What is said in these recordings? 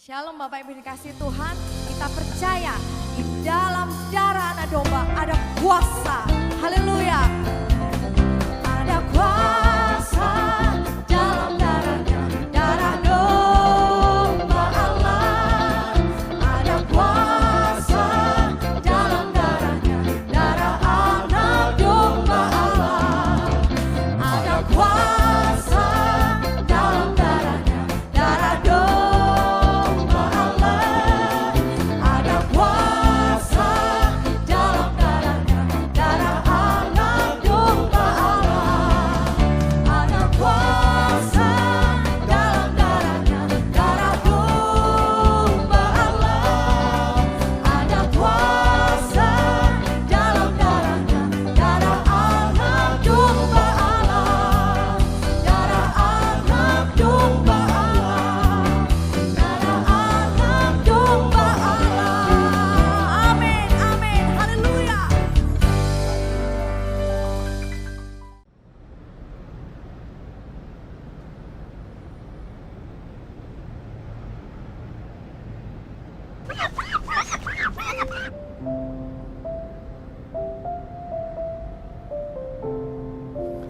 Shalom Bapak Ibu dikasih Tuhan, kita percaya di dalam darah anak domba ada kuasa. Haleluya. Ada kuasa dalam darahnya, darah domba Allah. Ada kuasa dalam darahnya, darah anak domba Allah. Ada kuasa dalam darahnya, darah domba.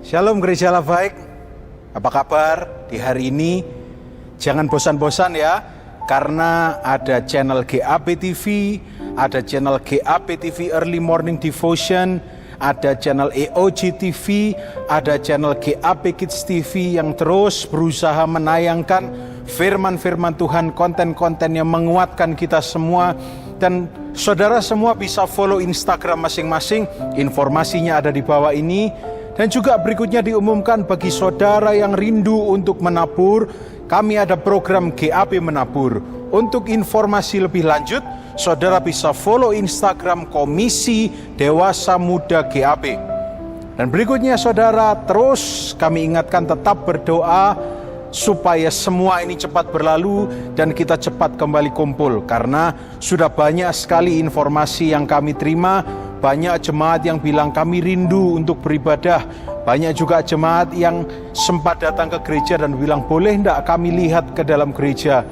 Shalom Gereja Allah Baik, apa kabar di hari ini? Jangan bosan-bosan ya, karena ada channel GAP TV, ada channel GAP TV Early Morning Devotion, ada channel EOG TV, ada channel GAP Kids TV yang terus berusaha menayangkan firman-firman Tuhan, konten-konten yang menguatkan kita semua. Dan saudara semua bisa follow Instagram masing-masing, informasinya ada di bawah ini. Dan juga berikutnya diumumkan bagi saudara yang rindu untuk menabur, kami ada program GAP Menabur. Untuk informasi lebih lanjut, saudara bisa follow Instagram Komisi Dewasa Muda GAP. Dan berikutnya saudara, terus kami ingatkan tetap berdoa supaya semua ini cepat berlalu dan kita cepat kembali kumpul. Karena sudah banyak sekali informasi yang kami terima. Banyak jemaat yang bilang kami rindu untuk beribadah. Banyak juga jemaat yang sempat datang ke gereja dan bilang boleh enggak kami lihat ke dalam gereja.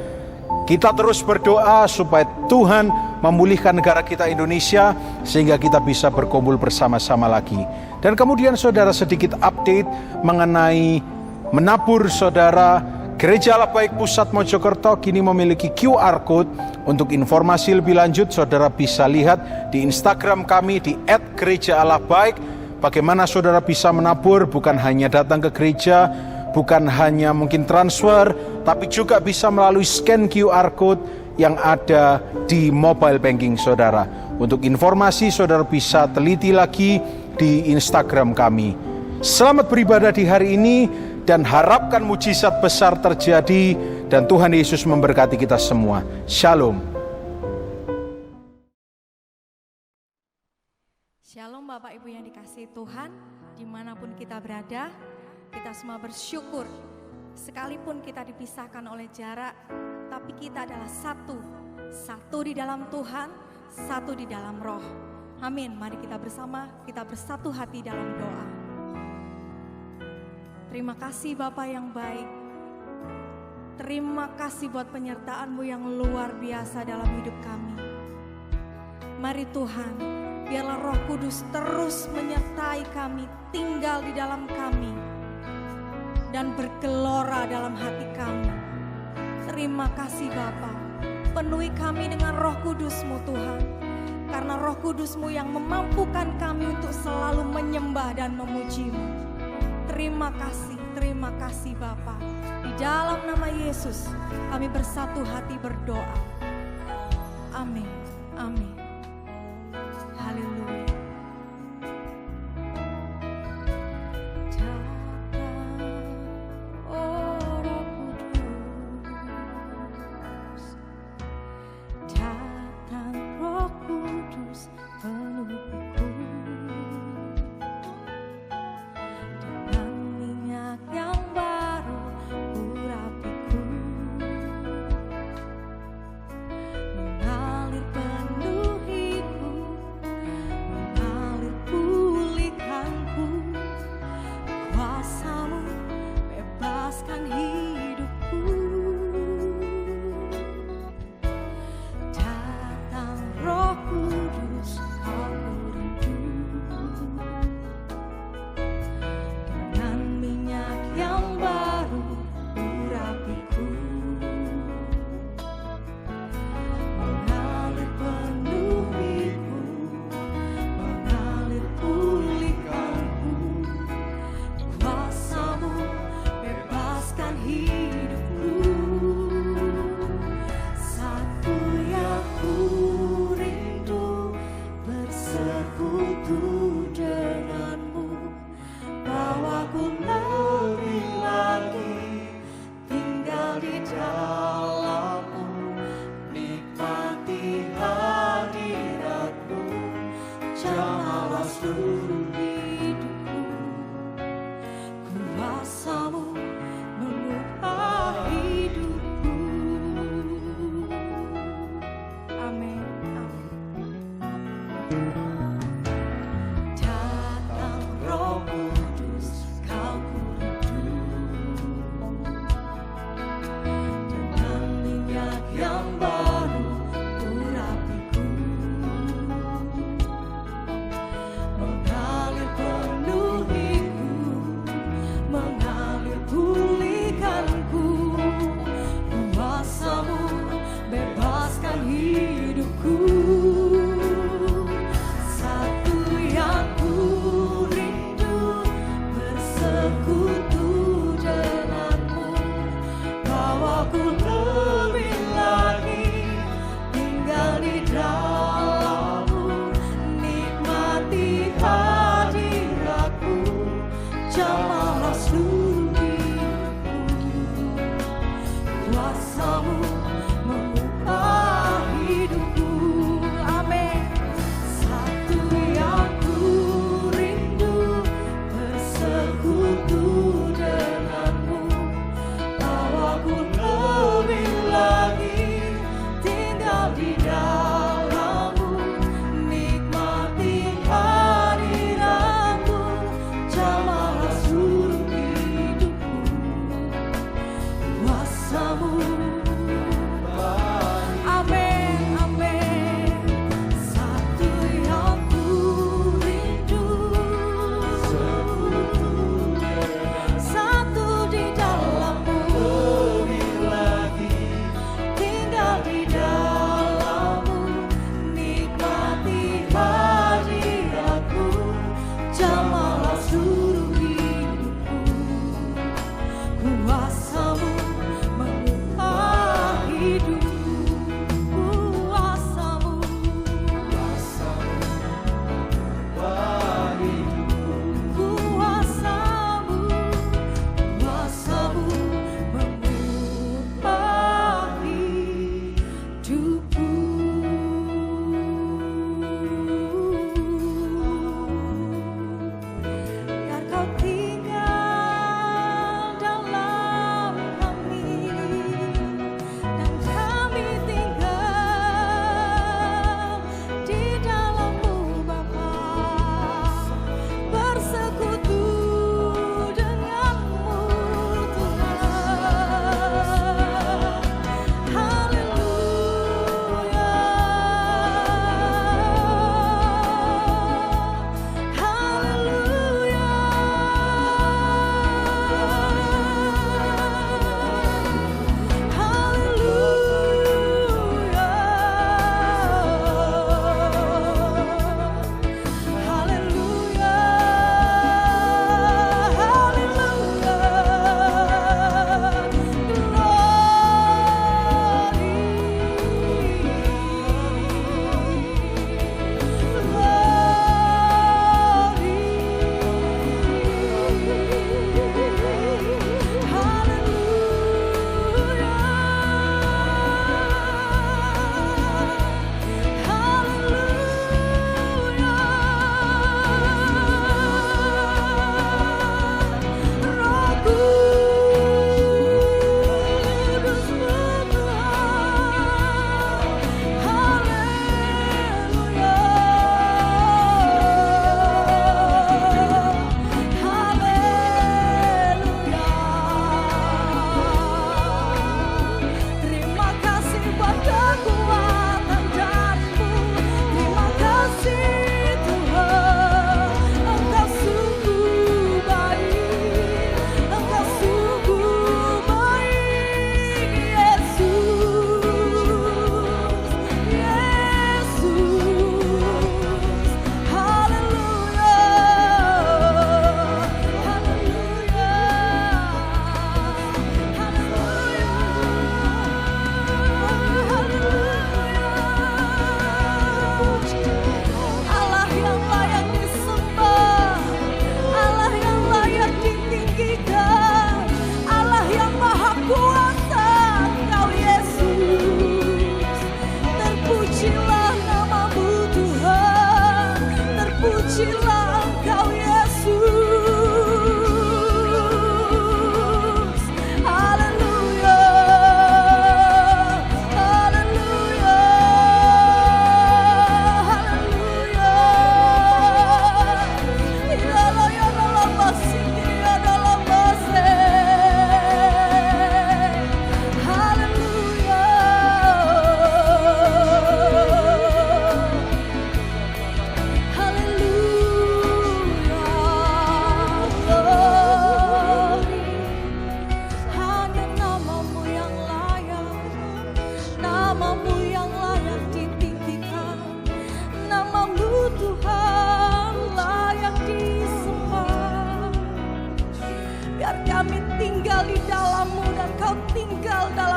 Kita terus berdoa supaya Tuhan memulihkan negara kita Indonesia sehingga kita bisa berkumpul bersama-sama lagi. Dan kemudian saudara, sedikit update mengenai menabur saudara. Gereja Allah Baik Pusat Mojokerto kini memiliki QR Code. Untuk informasi lebih lanjut, saudara bisa lihat di Instagram kami di @gereja_Allah_baik. Bagaimana saudara bisa menabur, bukan hanya datang ke gereja, bukan hanya mungkin transfer, tapi juga bisa melalui scan QR Code yang ada di mobile banking saudara. Untuk informasi, saudara bisa teliti lagi di Instagram kami. Selamat beribadah di hari ini, dan harapkan mujizat besar terjadi, dan Tuhan Yesus memberkati kita semua. Shalom. Shalom Bapak Ibu yang dikasihi Tuhan, dimanapun kita berada, kita semua bersyukur. Sekalipun kita dipisahkan oleh jarak, tapi kita adalah satu di dalam Tuhan, satu di dalam roh. Amin. Mari kita bersama, kita bersatu hati dalam doa. Terima kasih Bapa yang baik. Terima kasih buat penyertaan-Mu yang luar biasa dalam hidup kami. Mari Tuhan, biarlah Roh Kudus terus menyertai kami, tinggal di dalam kami, dan bergelora dalam hati kami. Terima kasih Bapa, penuhi kami dengan Roh Kudus-Mu Tuhan, karena Roh Kudus-Mu yang memampukan kami untuk selalu menyembah dan memuji-Mu. Terima kasih Bapa. Di dalam nama Yesus kami bersatu hati berdoa. Amin, amin. Haleluya.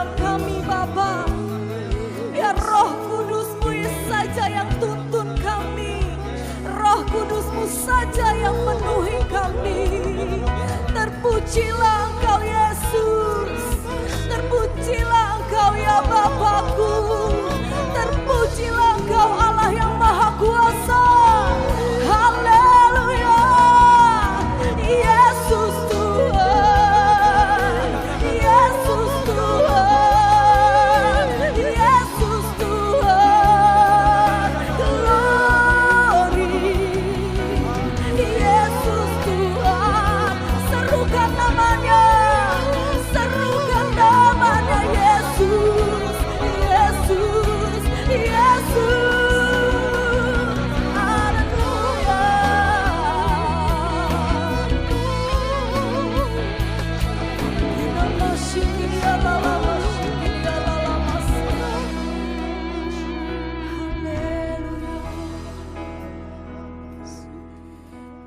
dalam kami Bapa. Biar Roh Kudus-Mu saja yang tuntun kami, Roh Kudus-Mu saja yang penuhi kami. Terpujilah Engkau Yesus, terpujilah Engkau ya Bapakku, terpujilah Engkau Allah yang Maha Kuasa. Haleluya, Yesus Tuhan, Yesus Tuhan, Yesus Tuhan, glory, Yesus Tuhan. Serukan namanya, serukan namanya Yesus, Yesus, Yesus. Haleluya.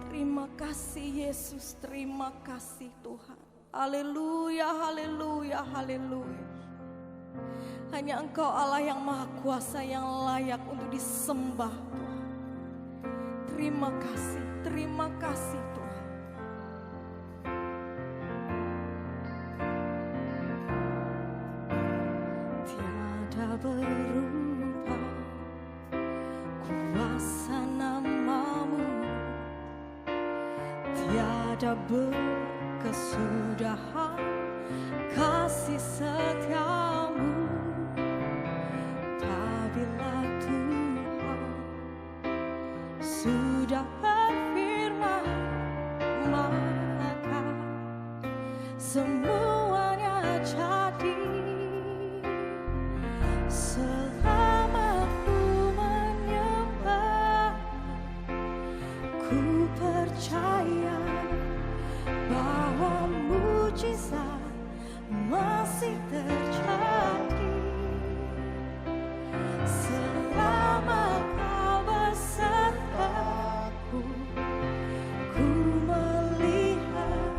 Terima kasih Yesus, terima kasih Tuhan. Haleluya, haleluya, haleluya. Hanya Engkau Allah yang Maha Kuasa yang layak untuk disembah Tuhan. Terima kasih Tuhan. Tiada berupa kuasa nama-Mu, tiada berkesudahan kasih setia-Mu. Apabila Tuhan sudah berfirman, maka semuanya jadi. Selama ku menyembah, ku percaya bahwa mujizat masih terjadi. Selama Kau besertaku, ku melihat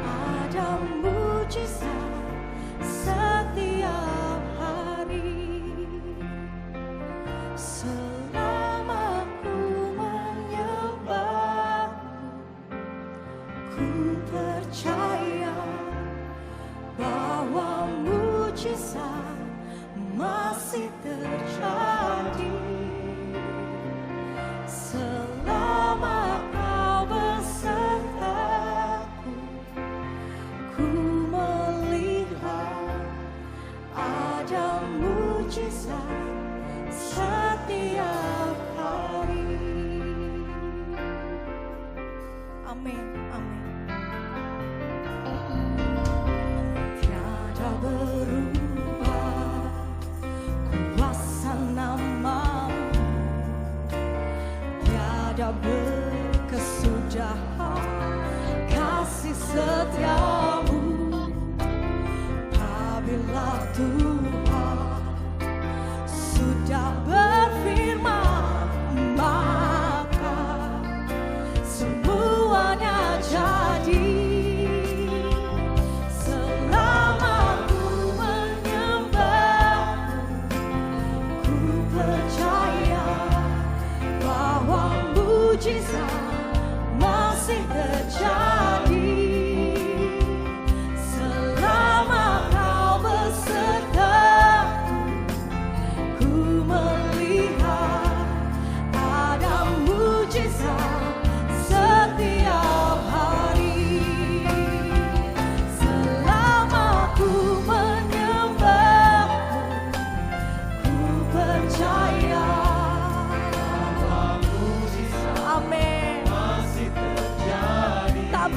ada mujizat setiap hari. Selama ku menyembah-Mu, ku percaya bahwa mujizat masih terjadi. Selama Kau besertaku, ku melihat ada mujizat setiap hari. Amin, amin. Tiada berubah kuasa nama-Mu, tiada berkesudahan kasih setia-Mu. Apabila Tuhan sudah berfirman, maka semuanya jadi. Selama ku menyembah-Mu, ku percaya bahwa mujizat masih terjadi. Selama Kau besertaku, ku melihat ada mujizat setiap hari. Selama ku menyembah-Mu, ku percaya bahwa mujizat, amin, masih terjadi. Tak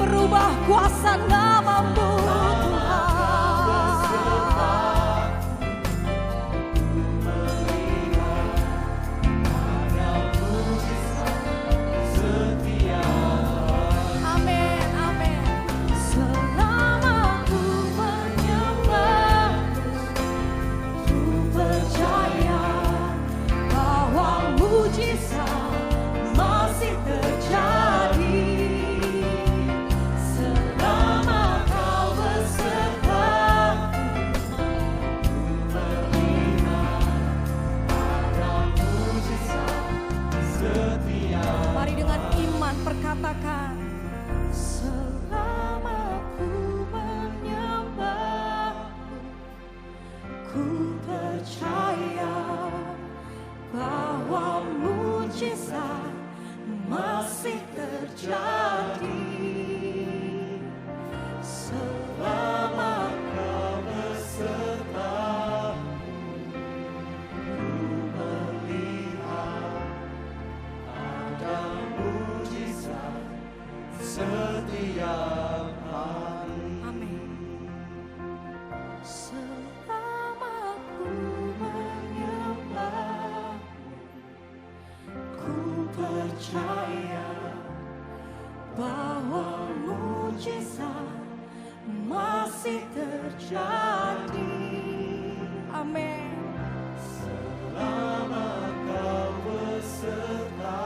mujizat masih terjadi selama Kau beserta. Ku melihat ada mujizat setiap hari. Amin. Selama ku menyembah, ku percaya bahwa mujizat masih terjadi. Amin. Selama Kau beserta.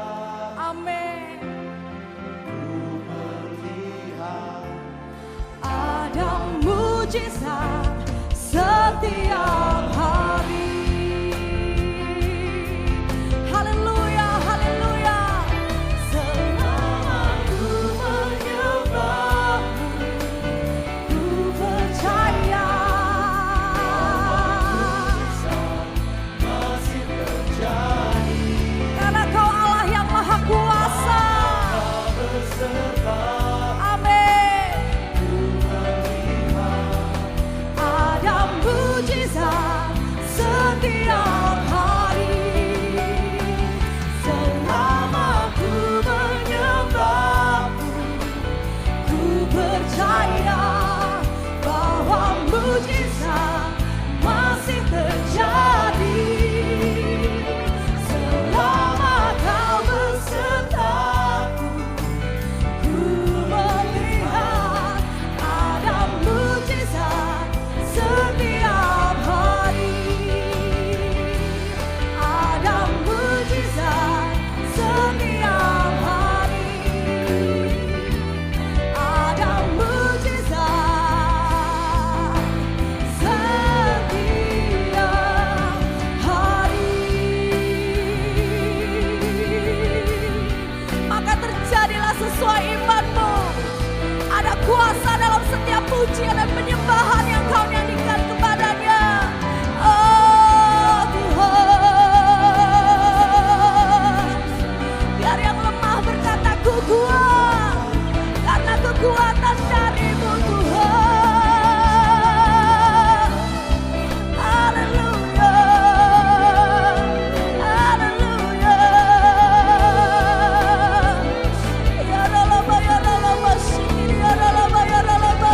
Amin. Ku melihat ada mujizat setiap hari. Haleluya, haleluya. Selama ku menyembah-Mu, ku percaya masih terjadi. Karena Kau Allah yang Maha Kuasa. Amin. Ada mujizat setiap hari. Selama ku menyembah-Mu, ku percaya bahwa mujizat masih terjadi. Selama Kau besertaku, ku melihat ada mujizat setiap hari. Ada mujizat setiap hari. Ada mujizat setiap hari. Maka terjadilah sesuai imanmu. Ada kuasa dalam setiap pujian dan penyembahan yang kau nyanyikan kepadanya. Oh Tuhan, biar yang lemah berkata ku kuat, karena kekuatan dari-Mu Tuhan. Haleluya, haleluya. Ya Rabbah, ya Rabbah, ya Rabbah, ya Rabbah, ya Rabbah.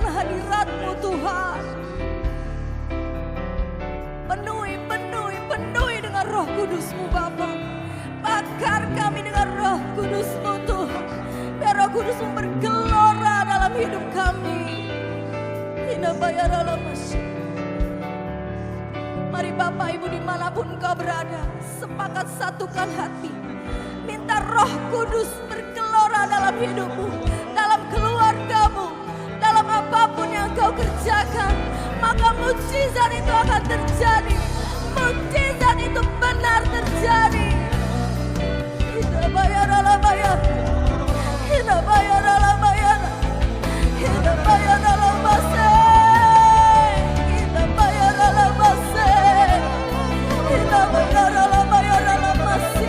hadirat-Mu Tuhan. Penuhi dengan Roh Kudus-Mu Bapa. Bakar kami dengan Roh Kudus-Mu Tuhan. Biar Roh Kudus-Mu bergelora dalam hidup kami. Mari Bapak Ibu dimanapun Kau berada, sepakat satukan hati. Minta Roh Kudus bergelora dalam hidupmu, dalam keluargamu, dalam apapun yang kau kerjakan. Maka mukjizat itu akan terjadi. Mukjizat itu benar terjadi. Kita bayar ala bayar. Kita bayar ala bayar. Kita bayar ala basah. Kita bayar ala basah. Kita bayar ala bayar ala masih.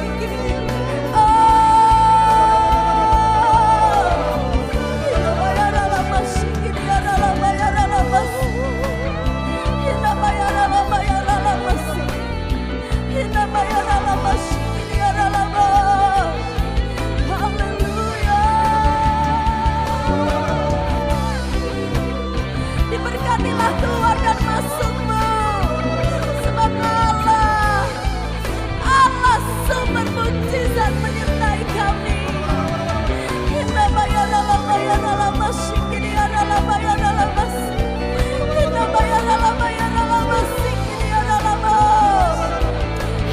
Diberkatilah keluar dan masukmu, sebab Allah sumber mukjizat menyertai kami. Kita bayar dalam bayar dalam masjid, ini adalah bayar dalam masjid. Kita bayar dalam bayar dalam masjid, ini adalah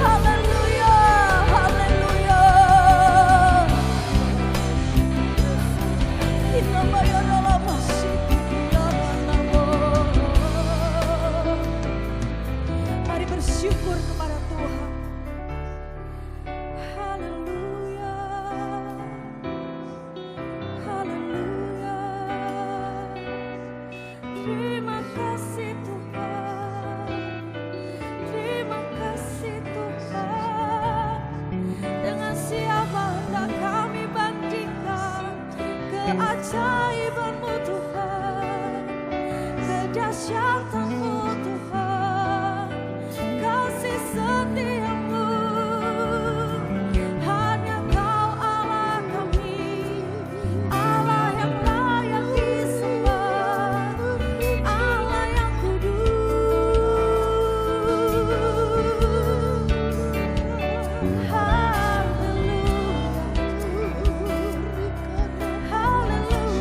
haleluya, haleluya. Kita bayar dalam masjid. Mari bersyukur kepada Tuhan. Haleluya, haleluya. Terima kasih Tuhan, terima kasih Tuhan. Dengan siapa hendak kami bandingkan keajaiban-Mu Tuhan, kedahsyatan-Mu Tuhan, kasih setia-Mu. Hanya Kau Allah kami, Allah yang layak disembah, Allah yang kudus. Haleluya, haleluya.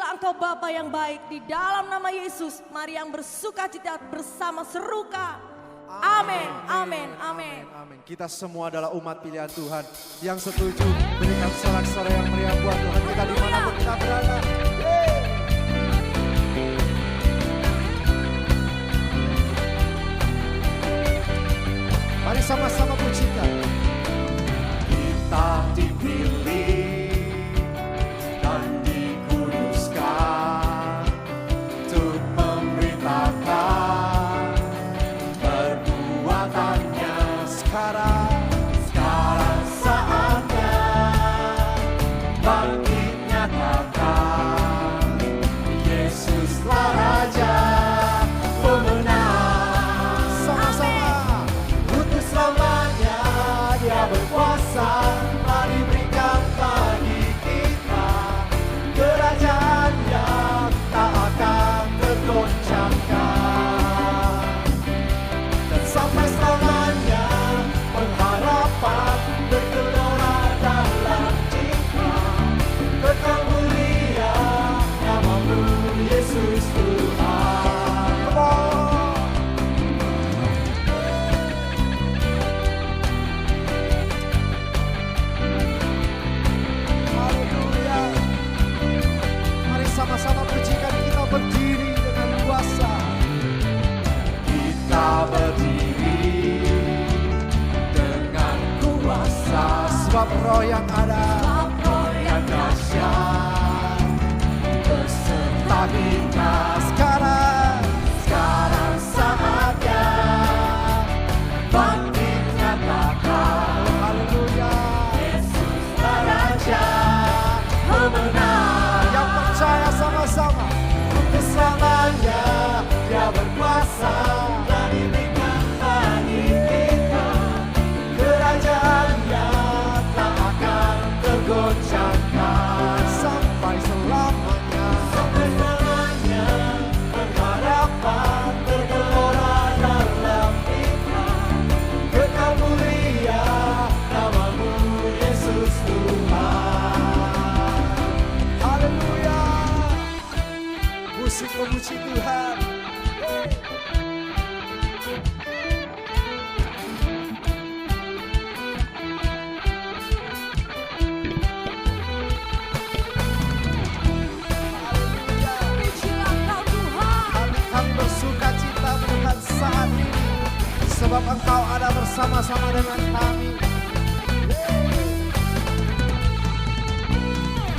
Terpujilah Engkau Bapa yang baik, di dalam nama Yesus. Mari yang bersukacita bersama serukan. Amin, amin, amin. Amin. Kita semua adalah umat pilihan Tuhan yang setuju berikan sorak-sorai yang meriah buat Tuhan kita dimanapun kita berada. Mari sama-sama pujikan. Kita dipilih dan dikuduskan untuk memberitakan perbuatannya. Sekarang saatnya bangkit nyatakan Yesuslah Raja pemenang. Sama-sama untuk selamanya Dia berkuasa. Mari berikan bagi kita kerajaan yang tak akan tergoncangkan. Dan sampai selamanya pengharapan bergelora dalam cinta. Kekal mulia namamu Yesus Tuhan. Come on. Haleluya. Mari sama-sama pujikan, kita berdiri dengan kuasa. Kita berdiri dengan kuasa, sebab roh yang ada yang dahsyat beserta kita. Sekarang saatnya bangkit nyatakan haleluya. Yesuslah Raja pemenang. Yang percaya sama-sama untuk selamanya Dia berkuasa. Dan diberikan bagi kita kerajaan yang tak akan tergoncangkan. Sampai selamanya pengharapan bergelora dalam kita. Kekal mulia namamu Yesus Tuhan. Haleluya. Musik memuji Tuhan. Pujilah Engkau Tuhan. Kami bersuka cita Tuhan saat ini, sebab Engkau ada bersama-sama dengan kami.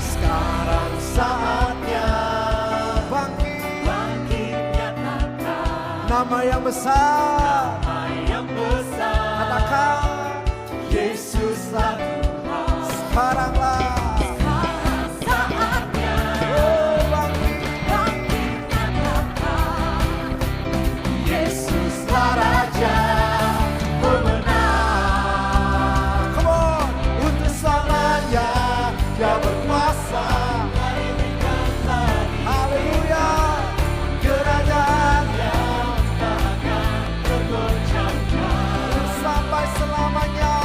Sekarang saatnya bangkit nyatakan nama yang besar. Katakan Yesuslah Tuhan. Sekaranglah Saatnya bangkit nyatakan Yesuslah Raja pemenang. Come on, untuk selamanya Dia berkuasa. Haleluya. Kerajaan yang tak akan tergoncangkan. Sampai selamanya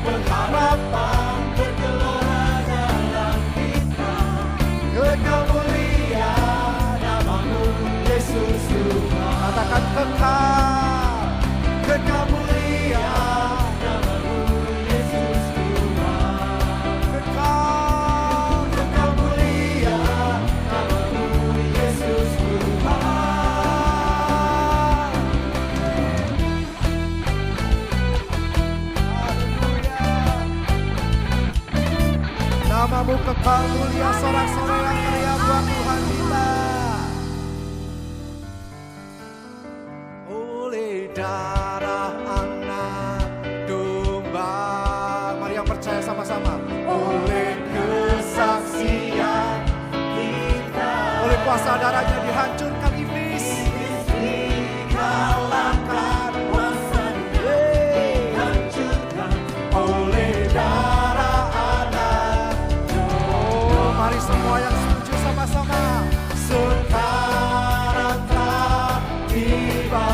pengharapan bergelora dalam kita. Kekal mulia namamu Yesus Tuhan. Katakan kekal mulia namamu Yesus Tuhan. Kekal mulia namamu Yesus Tuhan. Haleluya. Namamu kekal mulia, sorak-sorai yang meriah buat Tuhan kita. Oleh darah anak domba, mari yang percaya sama-sama. Oleh kesaksian kita, oleh kuasa darahnya dihancurkan iblis. Dikalahkan kuasanya, dihancurkan oleh darah anak. Oh, mari semua yang setuju sama-sama. Sekarang telah tiba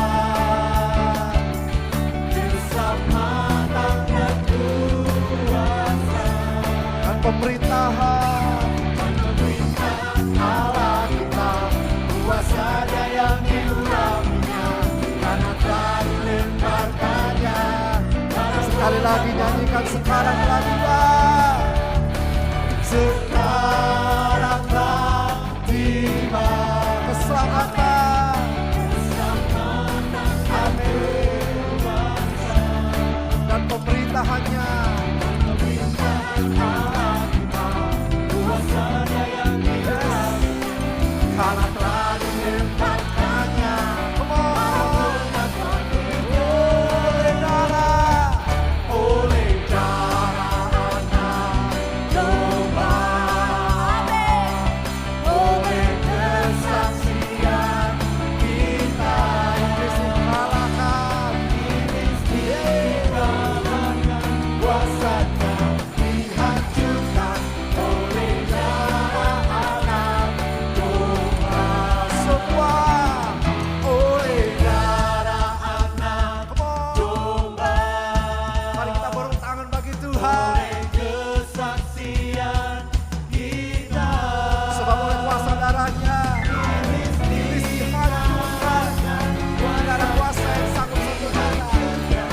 keselamatan dan kuasa dan pemerintahan keselamatan. Amin. Dan pemerintahannya. Kuasanya yang yes. Karena telah ditempatkannya. Come on. Oleh darah anak domba, oleh kesaksian kita, iblis dikalahkan, kuasanya dihancurkan oleh darah anak domba. Semua oleh darah anak domba. Mari kita borong tangan bagi Tuhan. Oleh kesaksian kita. Sebab oleh kuasa darahnya iblis dihancurkan. Tidak ada kuasa yang sanggup sentuh kita.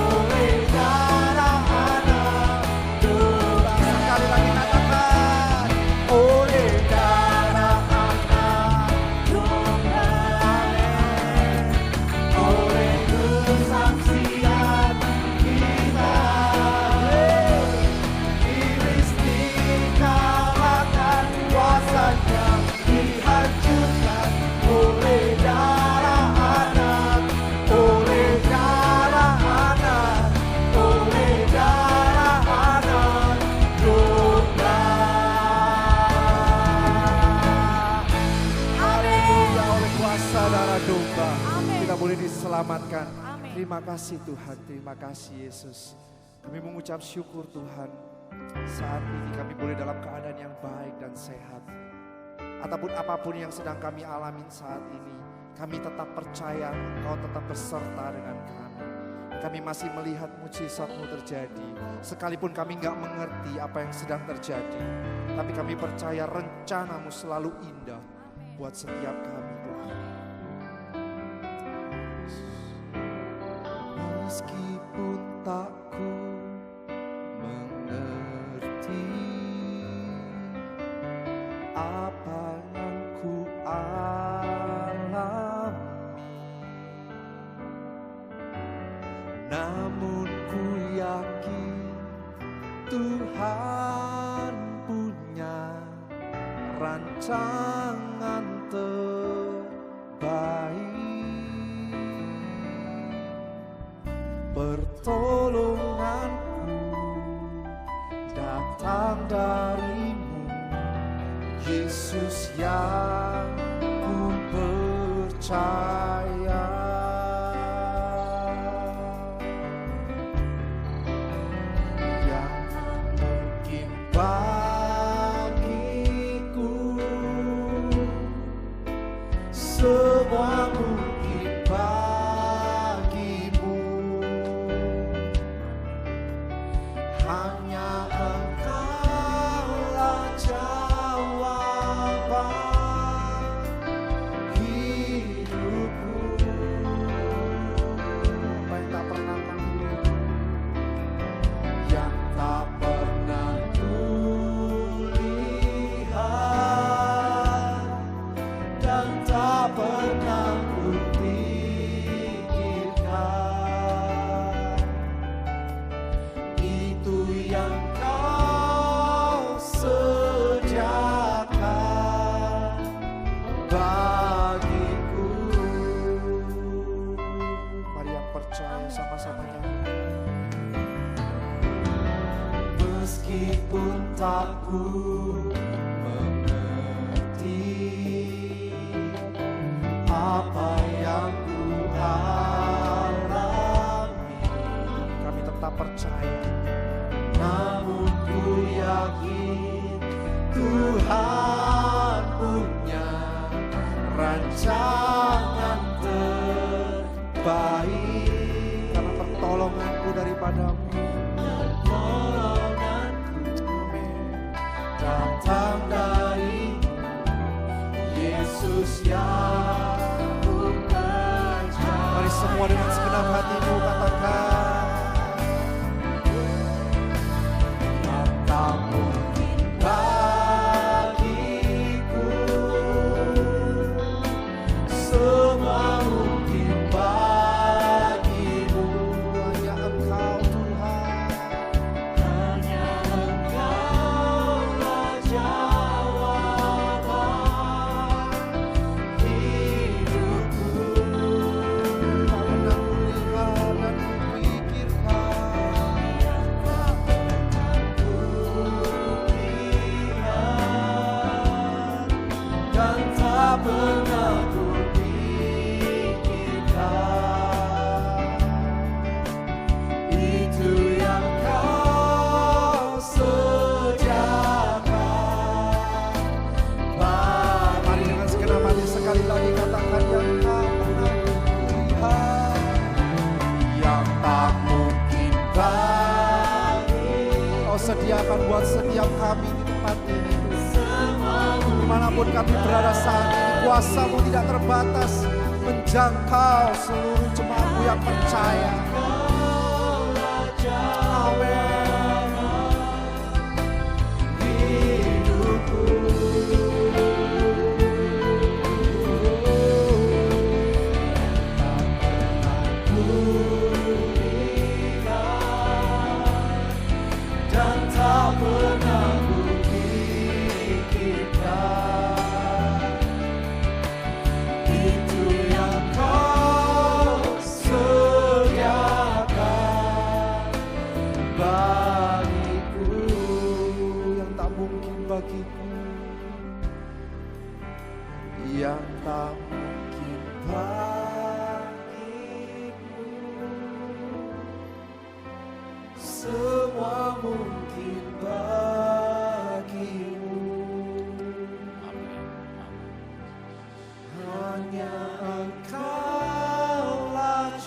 Oleh darah anak domba. Sekali lagi katakan. Oleh darah anak domba. Amin. Oleh kesaksian kita. Iblis dikalahkan, kuasanya dihancurkan oleh darah anak, oleh darah anak, oleh darah anak domba. Haleluya, oleh kuasa darah domba Amin. kita boleh diselamatkan. Amin. Terima kasih Tuhan, terima kasih Yesus. Kami mengucap syukur Tuhan, saat ini kami boleh dalam keadaan yang baik dan sehat. Ataupun apapun yang sedang kami alamin saat ini, kami tetap percaya Engkau tetap beserta dengan kami. Kami masih melihat mujizat-Mu terjadi, sekalipun kami nggak mengerti apa yang sedang terjadi. Tapi kami percaya rencana-Mu selalu indah buat setiap kami Tuhan. Meskipun tak ku mengerti apa yang ku alami, namun ku yakin Tuhan punya rancangan terbaik. Pertolonganku datang dari-Mu, Yesus yang ku percaya. Yang mungkin bagiku semua mungkin bagimu. Hanya Engkaulah jawaban hidupku. Apa yang tak pernah yang tak pernah kulihat dan tak pernah kupikirkan, itu yang Kau sediakan bagiku. Mari yang percaya sama-sama nyanyi. Meskipun tak ku mengerti apa yang ku alami, kami tetap percaya, namun ku yakin Tuhan punya rancangan terbaik. Karena pertolonganku daripada-Mu, datang dari Yesus yang ku percaya. Mari semua dengan segenap hatimu katakan, tak mungkin bagiku pernah kupikirkan. Itu yang Kau sediakan. Mari dengan segenap hati sekali lagi katakan yang tak pernah kulihat, yang tak mungkin bagi Kau sediakan buat setiap kami di tempat ini. Dimanapun kami berada saat ini, kuasa-Mu tidak terbatas menjangkau seluruh jemaat-Mu yang percaya. Amin. Hidupku dan tak pernah kupikirkan. Itu yang Kau sediakan bagiku, yang tak mungkin bagiku, yang tak mungkin bagiku. Semua mungkin bagimu. Hanya Engkaulah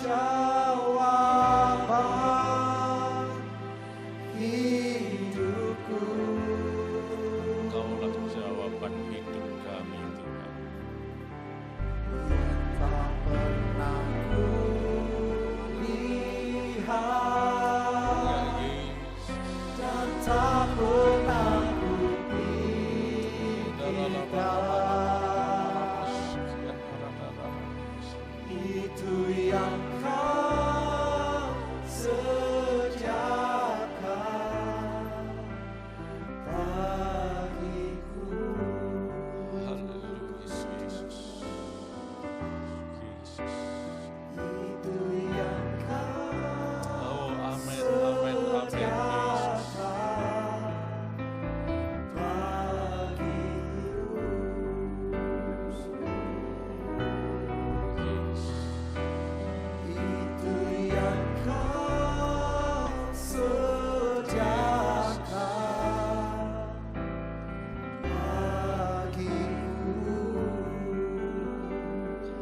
jawaban hidupku. Engkaulah jawaban hidup kami, Tuhan. Yang tak pernah kulihat dan tak pernah kupikirkan. Itu yang Kau sediakan bagiku. Haleluya, Yesus. Itu yang Kau Oh, amin, amin, amin, Yesus.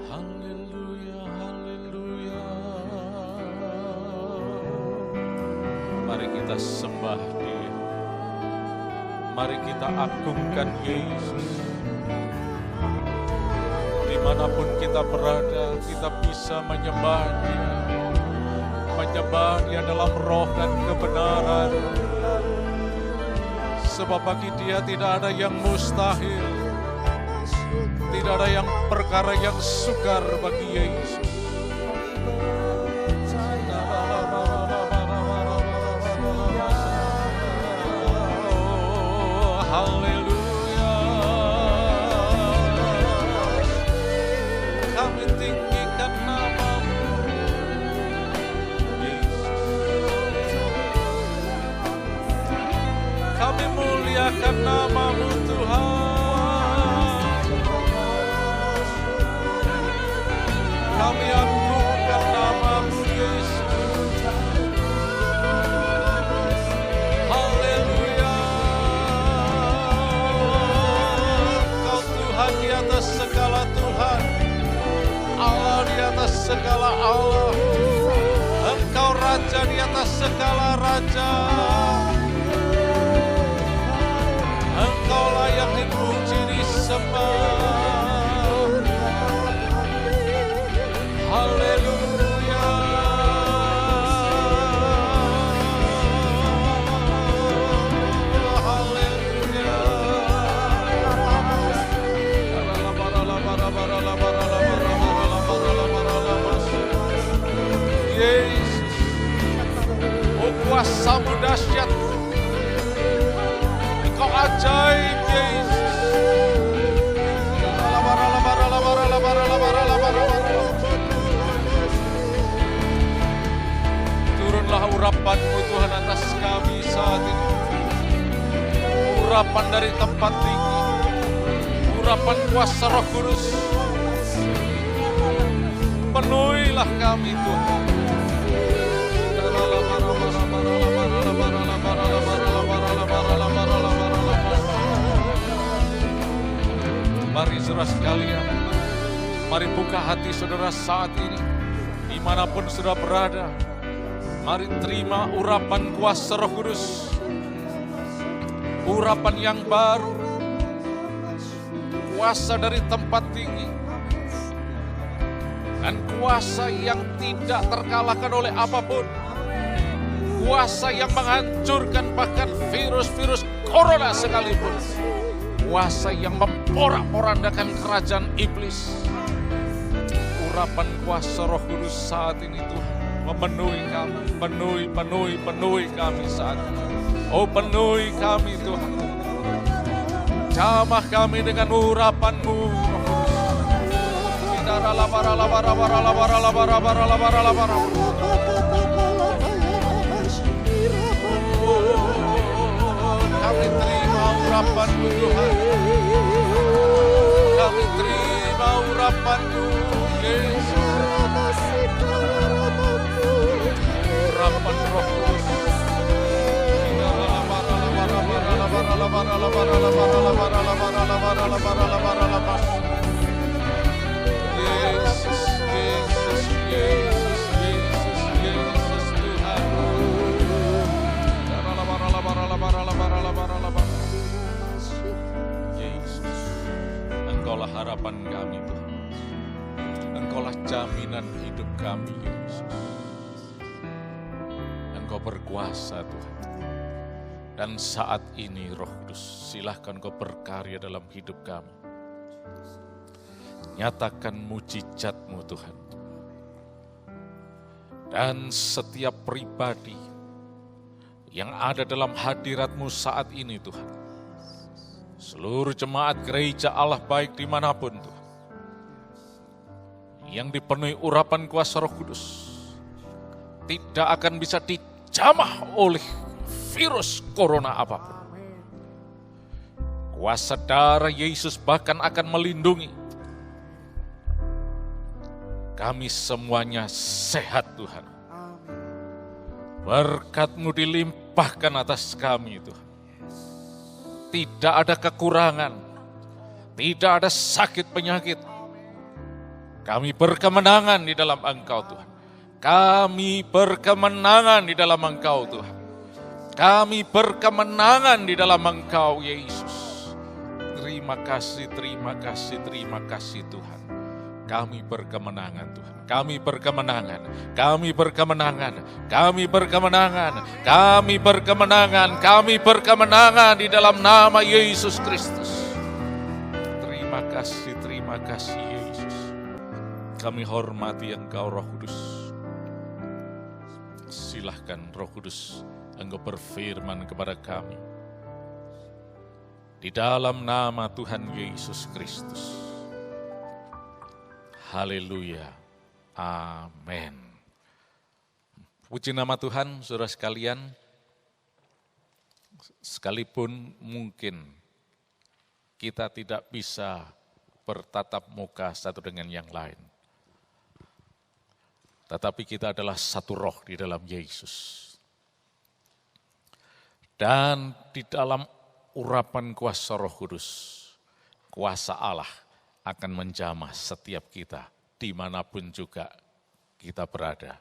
Haleluya, haleluya. Mari kita sembah Dia. Mari kita agungkan Yesus. Dimanapun kita berada, kita bisa menyembah Dia. Menyembah Dia dalam roh dan kebenaran. Sebab bagi Dia tidak ada yang mustahil. Tidak ada yang perkara yang sukar bagi Yesus. Oh, haleluya. Kami tinggikan nama-Mu, Yesus. Kami muliakan nama-Mu, Tuhan. Kami agungkan nama-Mu, Yesus. Haleluya. Engkau Tuhan di atas segala Tuhan, Allah di atas segala Allah. Engkau Raja di atas segala Raja. Engkau layak dipuji, disembah. Haleluya. Haleluya. Yesus, oh kuasa-Mu dahsyat urapan kuasa Roh Kudus. Penuhilah kami Tuhan. Mari saudara sekalian, mari buka hati saudara saat ini, dimanapun saudara berada. Mari terima urapan kuasa Roh Kudus. Urapan yang baru, kuasa dari tempat tinggi, dan kuasa yang tidak terkalahkan oleh apapun. Kuasa yang menghancurkan bahkan virus-virus corona sekalipun. Kuasa yang memporak-porandakan kerajaan iblis. Urapan kuasa Roh Kudus saat ini Tuhan memenuhi kami, penuhi kami saat ini. Oh, penuhi kami Tuhan. Jamah kami dengan urapan-Mu Roh Kudus. Kami terima urapan-Mu Tuhan. Kami terima urapan-Mu Yesus. Urapan Roh Kudus. Yesus, Yesus, Yesus, Yesus, Yesus Tuhan. Yesus, Engkaulah harapan kami Tuhan. Engkaulah jaminan hidup kami Yesus. Engkau berkuasa Tuhan. Dan saat ini Roh Kudus, silahkan Kau berkarya dalam hidup kami. Nyatakan mujizat-Mu Tuhan. Dan setiap pribadi yang ada dalam hadirat-Mu saat ini Tuhan. Seluruh jemaat gereja Allah baik dimanapun Tuhan. Yang dipenuhi urapan kuasa Roh Kudus. Tidak akan bisa dijamah oleh virus corona apapun. Kuasa darah Yesus bahkan akan melindungi. Kami semuanya sehat Tuhan. Berkat-Mu dilimpahkan atas kami Tuhan. Tidak ada kekurangan. Tidak ada sakit penyakit. Kami berkemenangan di dalam Engkau Tuhan. Kami berkemenangan di dalam Engkau Tuhan. Kami berkemenangan di dalam Engkau Yesus. Terima kasih, terima kasih, terima kasih Tuhan. Kami berkemenangan Tuhan. Kami berkemenangan. Kami berkemenangan. Kami berkemenangan. Kami berkemenangan. Kami berkemenangan di dalam nama Yesus Kristus. Terima kasih Yesus. Kami hormati Engkau Roh Kudus. Silahkan Roh Kudus, Engkau berfirman kepada kami. Di dalam nama Tuhan Yesus Kristus. Haleluya. Amin. Puji nama Tuhan, saudara sekalian. Sekalipun mungkin kita tidak bisa bertatap muka satu dengan yang lain. Tetapi kita adalah satu roh di dalam Yesus. Dan di dalam urapan kuasa Roh Kudus, kuasa Allah akan menjamah setiap kita, dimanapun juga kita berada.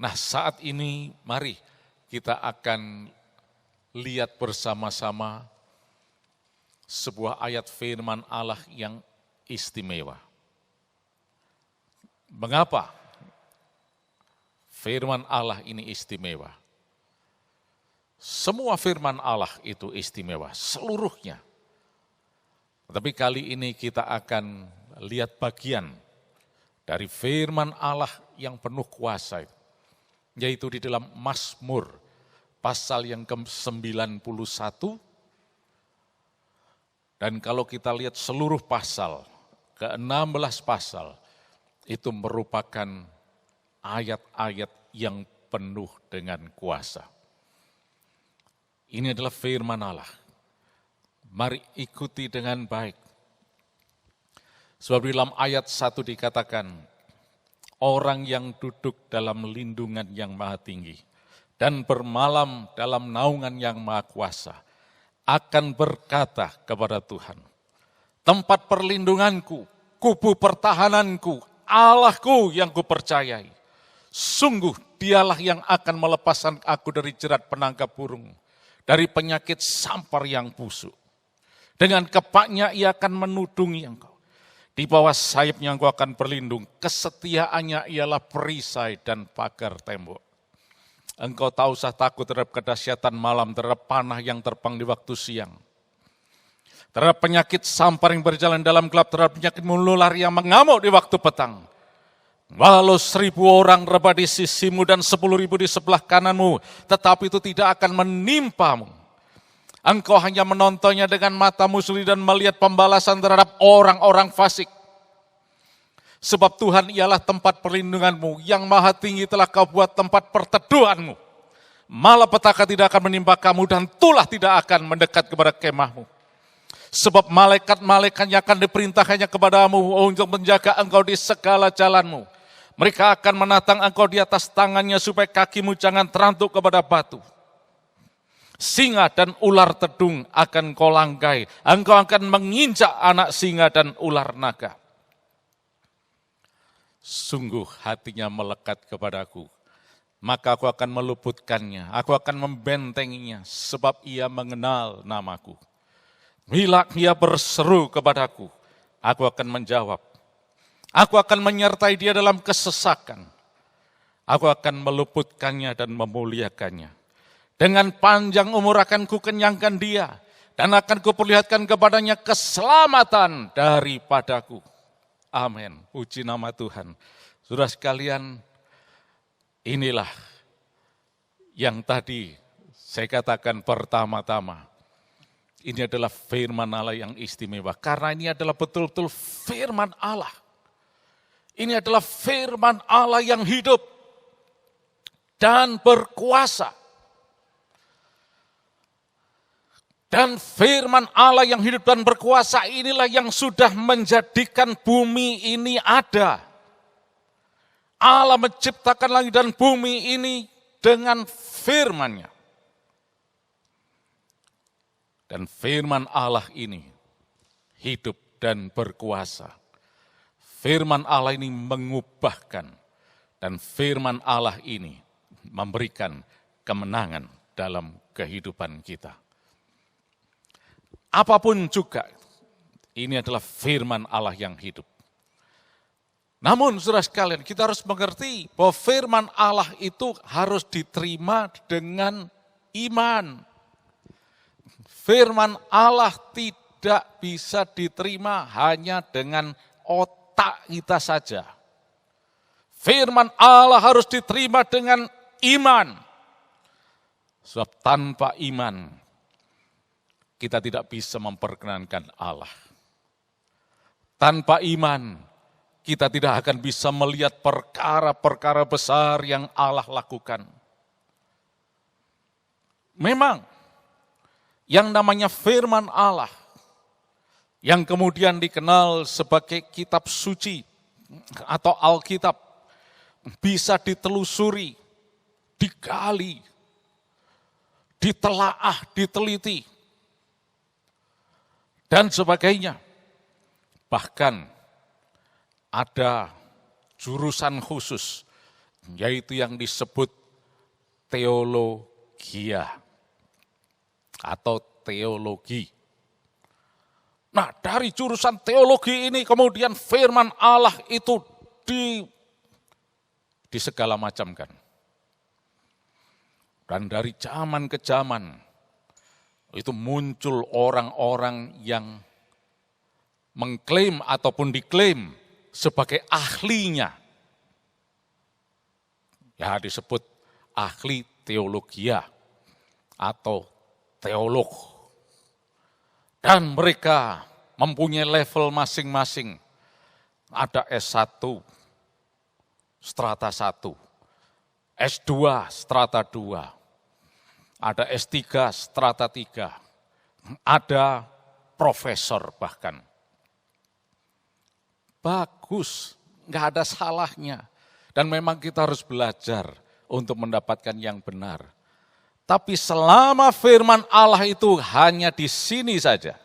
Nah, saat ini mari kita akan lihat bersama-sama sebuah ayat firman Allah yang istimewa. Mengapa firman Allah ini istimewa? Semua firman Allah itu istimewa, seluruhnya. Tapi kali ini kita akan lihat bagian dari firman Allah yang penuh kuasa, yaitu di dalam Mazmur pasal yang ke-91. Dan kalau kita lihat seluruh pasal, ke-16 pasal, itu merupakan ayat-ayat yang penuh dengan kuasa. Ini adalah firman Allah. Mari ikuti dengan baik. Sebab di dalam ayat 1 dikatakan, orang yang duduk dalam lindungan yang maha tinggi dan bermalam dalam naungan yang maha kuasa akan berkata kepada Tuhan, tempat perlindunganku, kubu pertahananku, Allahku yang kupercayai. Sungguh dialah yang akan melepaskan aku dari jerat penangkap burung, dari penyakit sampar yang busuk. Dengan kepaknya ia akan menudungi engkau. Di bawah sayapnya engkau akan berlindung, kesetiaannya ialah perisai dan pagar tembok. Engkau tak usah takut terhadap kedahsyatan malam, terhadap panah yang terbang di waktu siang. Terhadap penyakit sampar yang berjalan dalam gelap, terhadap penyakit menular yang mengamuk di waktu petang. Walau 1.000 orang rebah di sisimu dan 10.000 di sebelah kananmu, tetapi itu tidak akan menimpamu. Engkau hanya menontonnya dengan matamu sendiri dan melihat pembalasan terhadap orang-orang fasik. Sebab Tuhan ialah tempat perlindunganmu, yang maha tinggi telah kau buat tempat perteduhanmu. Malapetaka tidak akan menimpa kamu dan tulah tidak akan mendekat kepada kemahmu. Sebab malaikat-malaikatnya akan diperintahkannya kepadamu untuk menjaga engkau di segala jalanmu. Mereka akan menatang engkau di atas tangannya supaya kakimu jangan terantuk kepada batu. Singa dan ular tedung akan kau langkai. Engkau akan menginjak anak singa dan ular naga. Sungguh hatinya melekat kepadaku, maka aku akan meluputkannya, aku akan membentenginya, sebab ia mengenal namaku. Bila ia berseru kepadaku, aku akan menjawab. Aku akan menyertai dia dalam kesesakan. Aku akan meluputkannya dan memuliakannya. Dengan panjang umur akan kukenyangkan dia, dan akan kuperlihatkan kepadanya keselamatan daripadaku. Amin. Puji nama Tuhan. Saudara sekalian, inilah yang tadi saya katakan pertama-tama. Ini adalah firman Allah yang istimewa. Karena ini adalah betul-betul firman Allah. Ini adalah firman Allah yang hidup dan berkuasa. Dan firman Allah yang hidup dan berkuasa inilah yang sudah menjadikan bumi ini ada. Allah menciptakan langit dan bumi ini dengan firman-Nya. Dan firman Allah ini hidup dan berkuasa. Firman Allah ini mengubahkan. Dan firman Allah ini memberikan kemenangan dalam kehidupan kita. Apapun juga, ini adalah firman Allah yang hidup. Namun saudara sekalian, kita harus mengerti bahwa firman Allah itu harus diterima dengan iman. Firman Allah tidak bisa diterima hanya dengan otak kita saja. Firman Allah harus diterima dengan iman. Sebab tanpa iman, kita tidak bisa memperkenankan Allah. Tanpa iman, kita tidak akan bisa melihat perkara-perkara besar yang Allah lakukan. Memang, yang namanya firman Allah, yang kemudian dikenal sebagai kitab suci atau Alkitab, bisa ditelusuri, digali, ditelaah, diteliti, dan sebagainya. Bahkan ada jurusan khusus, yaitu yang disebut teologia atau teologi. Nah, dari jurusan teologi ini kemudian firman Allah itu disegala macamkan. Dan dari zaman ke zaman, itu muncul orang-orang yang mengklaim ataupun diklaim sebagai ahlinya. Ya, disebut ahli teologia atau teolog. Dan mereka mempunyai level masing-masing. Ada S1, strata 1, S2, strata 2. Ada S3, strata 3, ada profesor bahkan. bagus, nggak ada salahnya. Dan memang kita harus belajar untuk mendapatkan yang benar. Tapi selama firman Allah itu hanya di sini saja,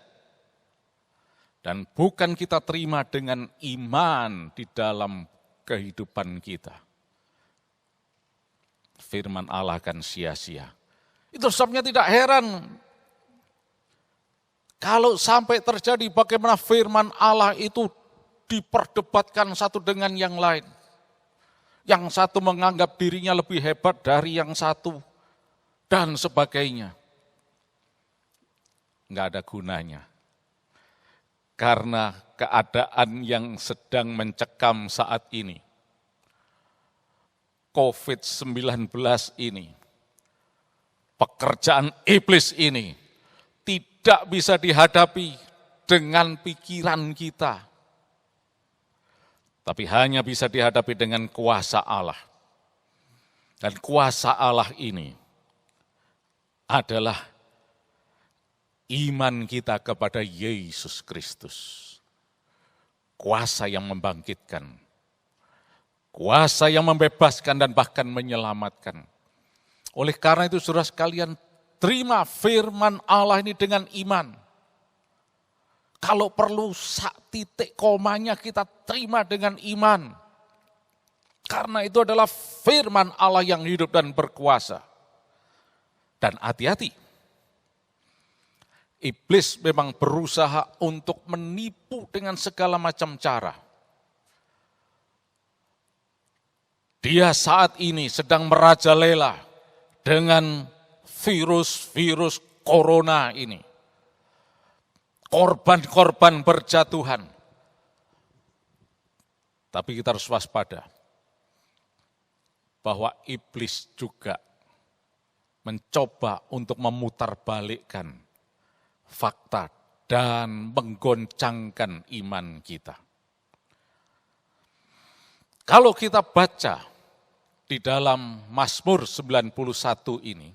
dan bukan kita terima dengan iman di dalam kehidupan kita, firman Allah akan sia-sia. Itu sebabnya tidak heran kalau sampai terjadi bagaimana firman Allah itu diperdebatkan satu dengan yang lain. Yang satu menganggap dirinya lebih hebat dari yang satu, dan sebagainya. Enggak ada gunanya. Karena keadaan yang sedang mencekam saat ini, COVID-19 ini, pekerjaan iblis ini, tidak bisa dihadapi dengan pikiran kita, tapi hanya bisa dihadapi dengan kuasa Allah. Dan kuasa Allah ini adalah iman kita kepada Yesus Kristus. Kuasa yang membangkitkan, kuasa yang membebaskan dan bahkan menyelamatkan. Oleh karena itu saudara sekalian, terima firman Allah ini dengan iman. Kalau perlu titik komanya kita terima dengan iman. Karena itu adalah firman Allah yang hidup dan berkuasa. Dan hati-hati. Iblis memang berusaha untuk menipu dengan segala macam cara. Dia saat ini sedang merajalela dengan virus corona ini. Korban-korban berjatuhan. Tapi kita harus waspada bahwa iblis juga mencoba untuk memutarbalikkan fakta dan menggoncangkan iman kita. Kalau kita baca di dalam Mazmur 91 ini,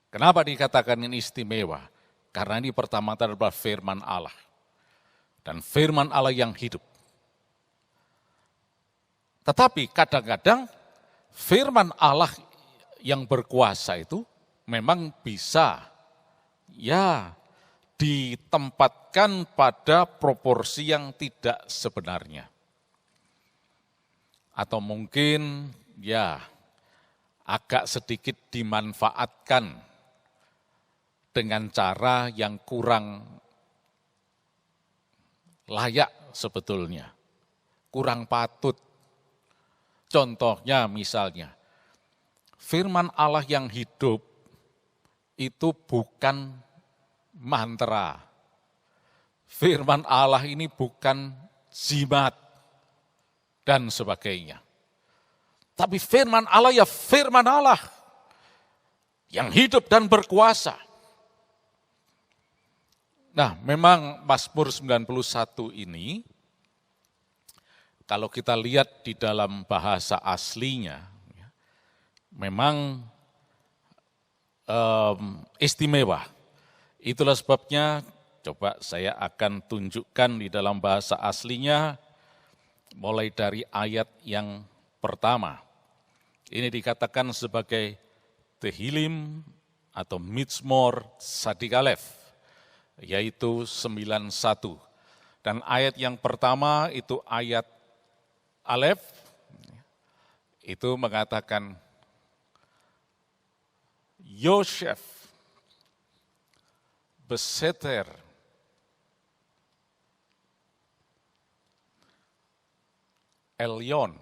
kenapa dikatakan ini istimewa? Karena ini pertama adalah firman Allah. Dan firman Allah yang hidup. Tetapi kadang-kadang firman Allah yang berkuasa itu memang bisa ditempatkan pada proporsi yang tidak sebenarnya. Atau mungkin agak sedikit dimanfaatkan dengan cara yang kurang layak sebetulnya, kurang patut. Contohnya misalnya, firman Allah yang hidup itu bukan mantra. Firman Allah ini bukan jimat dan sebagainya. Tapi firman Allah ya firman Allah yang hidup dan berkuasa. Nah, memang Mazmur 91 ini, kalau kita lihat di dalam bahasa aslinya, memang istimewa. Itulah sebabnya, coba saya akan tunjukkan di dalam bahasa aslinya, mulai dari ayat yang pertama. Ini dikatakan sebagai Tehillim atau Mizmor Tzadik Aleph, yaitu 91. Dan ayat yang pertama itu ayat Aleph, itu mengatakan, Yosef, Beseter, Elyon,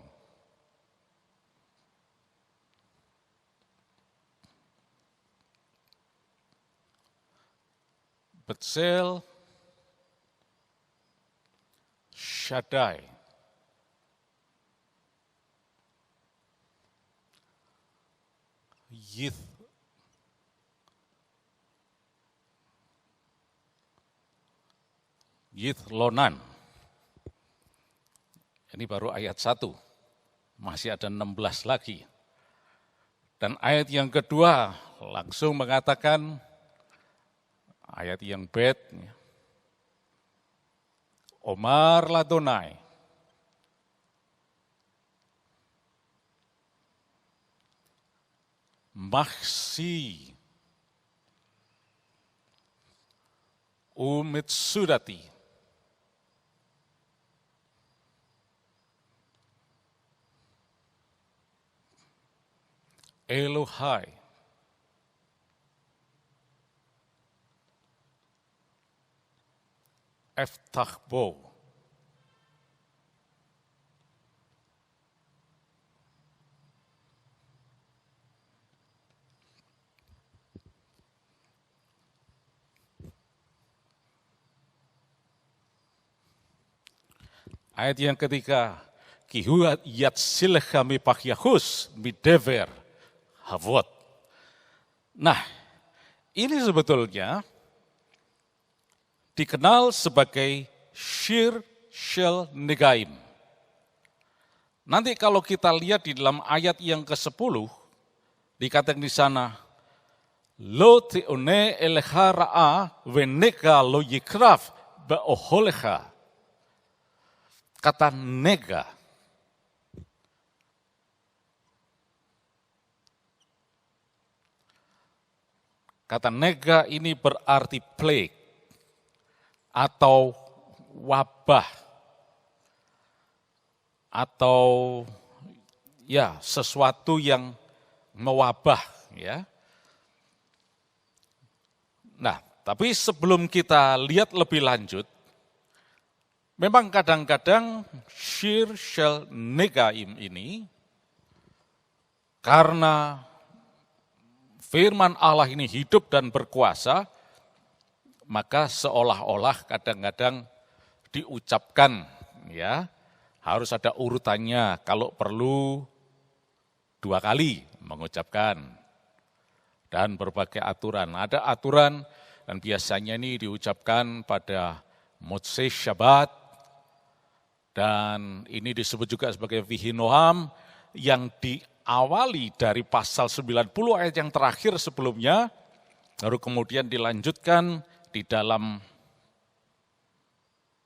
Betzel, Shaddai, Yithlonan. Ini baru ayat 1, masih ada 16 lagi. Dan ayat yang kedua langsung mengatakan, ayat yang bed, Omar Ladonai. Mahsi. Umit Sudati. Elohai. Eftachbo. Ayat yang ketiga, kihuat yatsil kami pakyahus midever havot. Nah, ini sebetulnya dikenal sebagai Shir Shel Negaim. Nanti kalau kita lihat di dalam ayat yang ke-10, dikatakan di sana, Lo teone elecha ra'a venega lo yikraf ba'oholecha. Kata nega. Kata nega ini berarti plague atau wabah atau ya sesuatu yang mewabah ya. Nah, tapi sebelum kita lihat lebih lanjut, memang kadang-kadang Shir Shel Negaim ini, karena firman Allah ini hidup dan berkuasa, maka seolah-olah kadang-kadang diucapkan, ya harus ada urutannya, kalau perlu 2 kali mengucapkan, dan berbagai aturan. Ada aturan dan biasanya ini diucapkan pada Motzei Shabbat, dan ini disebut juga sebagai Vihinoam yang diawali dari pasal 90 ayat yang terakhir sebelumnya, baru kemudian dilanjutkan di dalam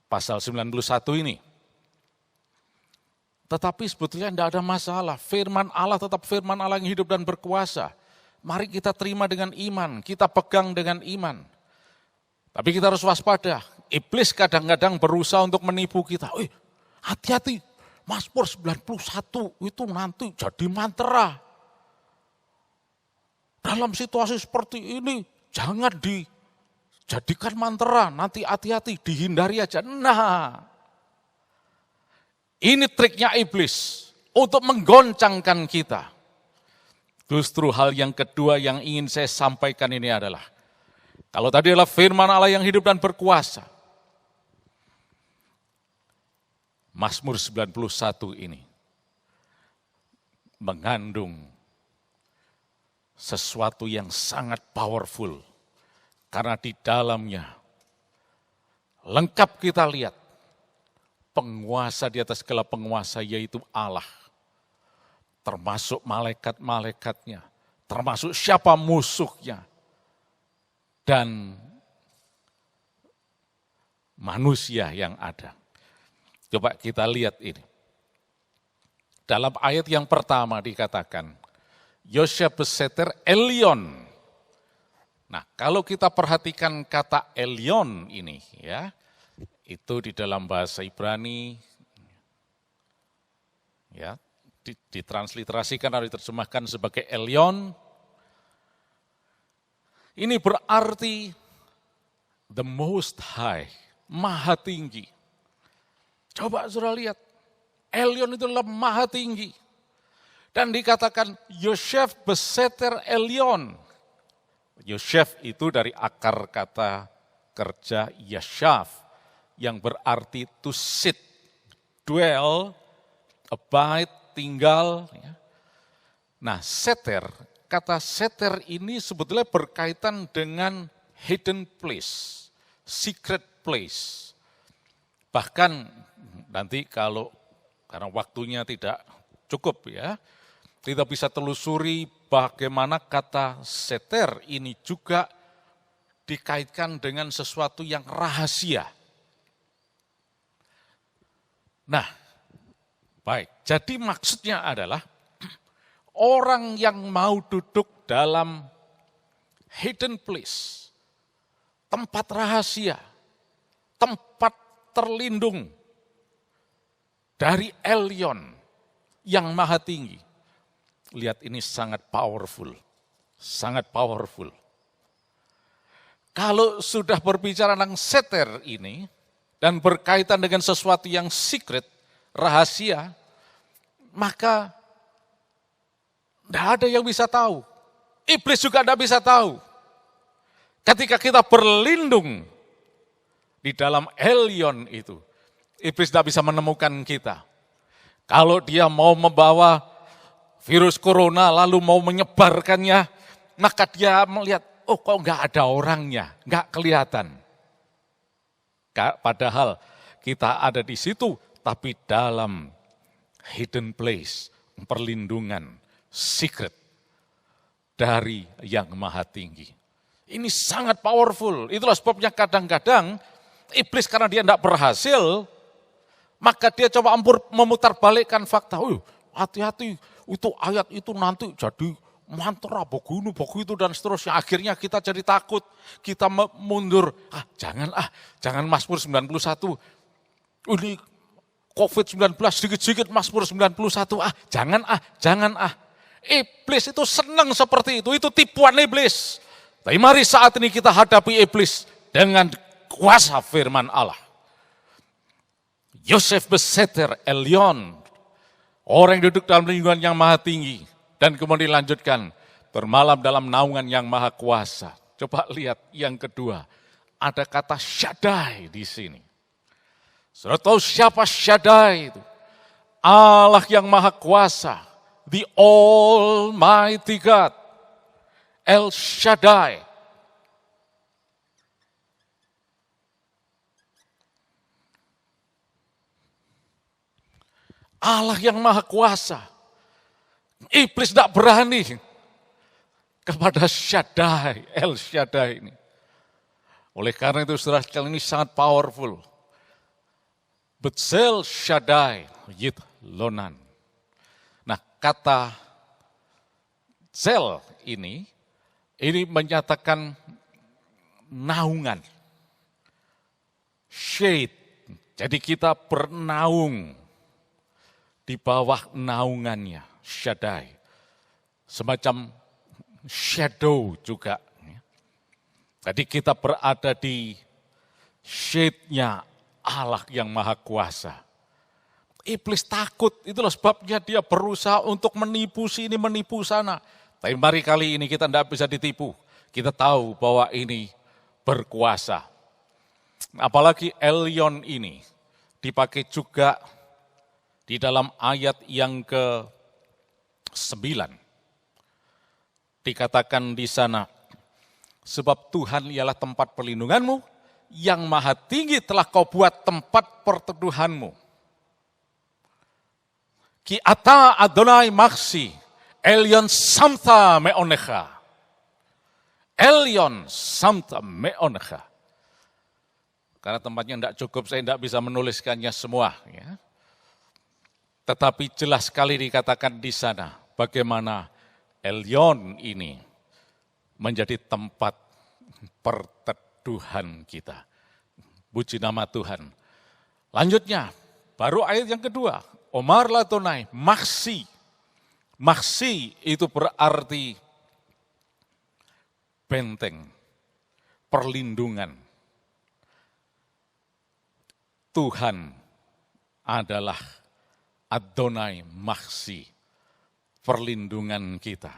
pasal 91 ini. Tetapi sebetulnya tidak ada masalah, firman Allah tetap firman Allah yang hidup dan berkuasa. Mari kita terima dengan iman, kita pegang dengan iman. Tapi kita harus waspada, iblis kadang-kadang berusaha untuk menipu kita. Hati-hati, Mazmur 91 itu nanti jadi mantra. Dalam situasi seperti ini, jangan dijadikan mantra, nanti hati-hati, dihindari aja. Nah, ini triknya iblis untuk menggoncangkan kita. Justru hal yang kedua yang ingin saya sampaikan ini adalah, kalau tadi adalah firman Allah yang hidup dan berkuasa, Mazmur 91 ini mengandung sesuatu yang sangat powerful, karena di dalamnya lengkap kita lihat penguasa di atas segala penguasa, yaitu Allah, termasuk malaikat-malaikatnya, termasuk siapa musuhnya, dan manusia yang ada. Coba kita lihat ini. Dalam ayat yang pertama dikatakan, Yosha beseter Elion. Nah, kalau kita perhatikan kata Elion ini, ya, itu di dalam bahasa Ibrani, ya, ditransliterasikan atau diterjemahkan sebagai Elion. Ini berarti the most high, maha tinggi. Coba saudara lihat, Elion itu adalah maha tinggi. Dan dikatakan Yosef beseter Elion. Yosef itu dari akar kata kerja Yashav, yang berarti to sit, dwell, abide, tinggal. Nah, seter, kata seter ini sebetulnya berkaitan dengan hidden place, secret place. Bahkan nanti karena waktunya tidak cukup ya, kita bisa telusuri bagaimana kata seter ini juga dikaitkan dengan sesuatu yang rahasia. Nah, baik. Jadi maksudnya adalah orang yang mau duduk dalam hidden place, tempat rahasia, tempat terlindung dari Elyon yang maha tinggi. Lihat, ini sangat powerful, sangat powerful. Kalau sudah berbicara tentang seter ini, dan berkaitan dengan sesuatu yang secret, rahasia, maka tidak ada yang bisa tahu. Iblis juga tidak bisa tahu. Ketika kita berlindung di dalam Elyon itu, iblis tidak bisa menemukan kita. Kalau dia mau membawa virus corona lalu mau menyebarkannya, maka dia melihat, oh kok nggak ada orangnya, nggak kelihatan. Padahal kita ada di situ, tapi dalam hidden place, perlindungan, secret dari yang maha tinggi. Ini sangat powerful, itulah sebabnya kadang-kadang iblis karena dia tidak berhasil, maka dia coba memutarbalikkan fakta. Hati-hati, itu ayat itu nanti jadi mantra, begitu dan seterusnya. Akhirnya kita jadi takut, kita mundur. Jangan Mazmur 91. Ini COVID-19 sedikit-sedikit Mazmur 91. Jangan. Iblis itu senang seperti itu tipuan iblis. Tapi mari saat ini kita hadapi iblis dengan kuasa firman Allah. Yosef Beseter Elyon, orang yang duduk dalam lingkungan yang maha tinggi. Dan kemudian dilanjutkan, bermalam dalam naungan yang maha kuasa. Coba lihat yang kedua, ada kata Shaddai di sini. Saudara tahu siapa Shaddai itu? Allah yang maha kuasa, the Almighty God, El Shaddai. Allah yang maha kuasa. Iblis tidak berani kepada Shaddai, El Shaddai ini. Oleh karena itu saudara sekalian, ini sangat powerful. Betzel Shaddai Yit Lonan. Nah, kata Zel ini menyatakan naungan. Shade. Jadi kita bernaung di bawah naungannya. Shaddai, semacam shadow juga. Jadi kita berada di shade-nya Allah yang maha kuasa. Iblis takut, itulah sebabnya dia berusaha untuk menipu sini, menipu sana. Tapi mari kali ini kita tidak bisa ditipu. Kita tahu bahwa ini berkuasa. Apalagi Elyon ini dipakai juga di dalam ayat yang ke-9. Dikatakan di sana, sebab Tuhan ialah tempat perlindunganmu, yang maha tinggi telah kau buat tempat perteduhanmu. Ki ata Adonai maksi, Elyon samta meonecha. Elyon samta meonecha. Karena tempatnya tidak cukup, saya tidak bisa menuliskannya semua. Ya. Tetapi jelas sekali dikatakan di sana, bagaimana Elyon ini menjadi tempat perteduhan kita. Puji nama Tuhan. Lanjutnya, baru ayat yang kedua. Omar latonai, maksi. Maksi itu berarti benteng, perlindungan. Tuhan adalah Adonai maksi, perlindungan kita.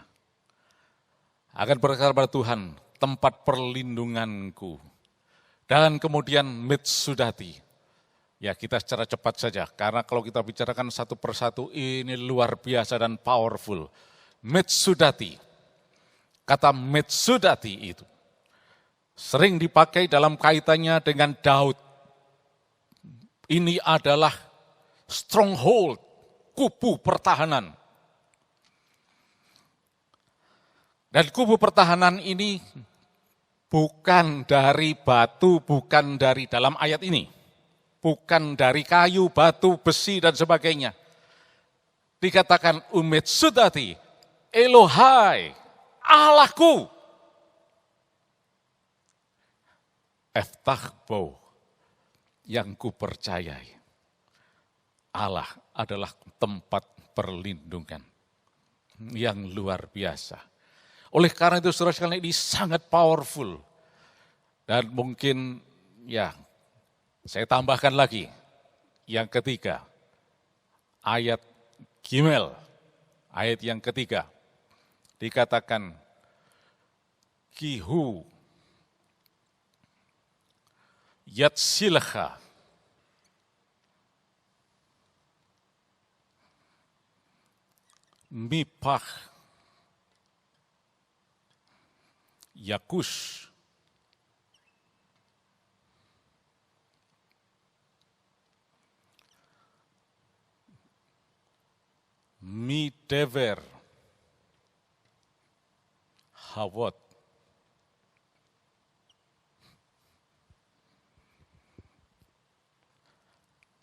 Akan berkata pada Tuhan, tempat perlindunganku. Dan kemudian Mitsudati. Ya kita secara cepat saja, karena kalau kita bicarakan satu persatu ini luar biasa dan powerful. Mitsudati. Kata Mitsudati itu sering dipakai dalam kaitannya dengan Daud. Ini adalah stronghold, kubu pertahanan. Dan kubu pertahanan ini bukan dari batu, bukan dari dalam ayat ini. bukan dari kayu, batu, besi, dan sebagainya. Dikatakan umit sudati, Elohai, Allahku. Eftahbo, yang ku percayai. Allah adalah tempat perlindungan yang luar biasa. Oleh karena itu saudara sekalian, ini sangat powerful. Dan mungkin ya saya tambahkan lagi yang ketiga, ayat Gimel, ayat yang ketiga, dikatakan Kihu Yatsilha, Mipah Yakus, Midever Havot,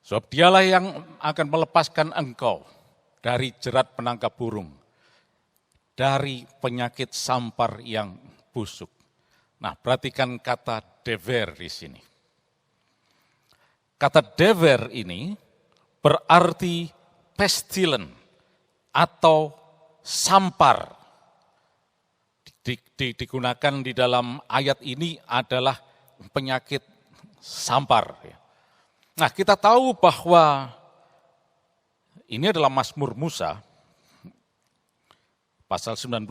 sebab dialah yang akan melepaskan engkau dari jerat penangkap burung, dari penyakit sampar yang busuk. Nah, perhatikan kata dever di sini. Kata dever ini berarti pestilent atau sampar. Digunakan di dalam ayat ini adalah penyakit sampar. Nah, kita tahu bahwa ini adalah Mazmur Musa, pasal 91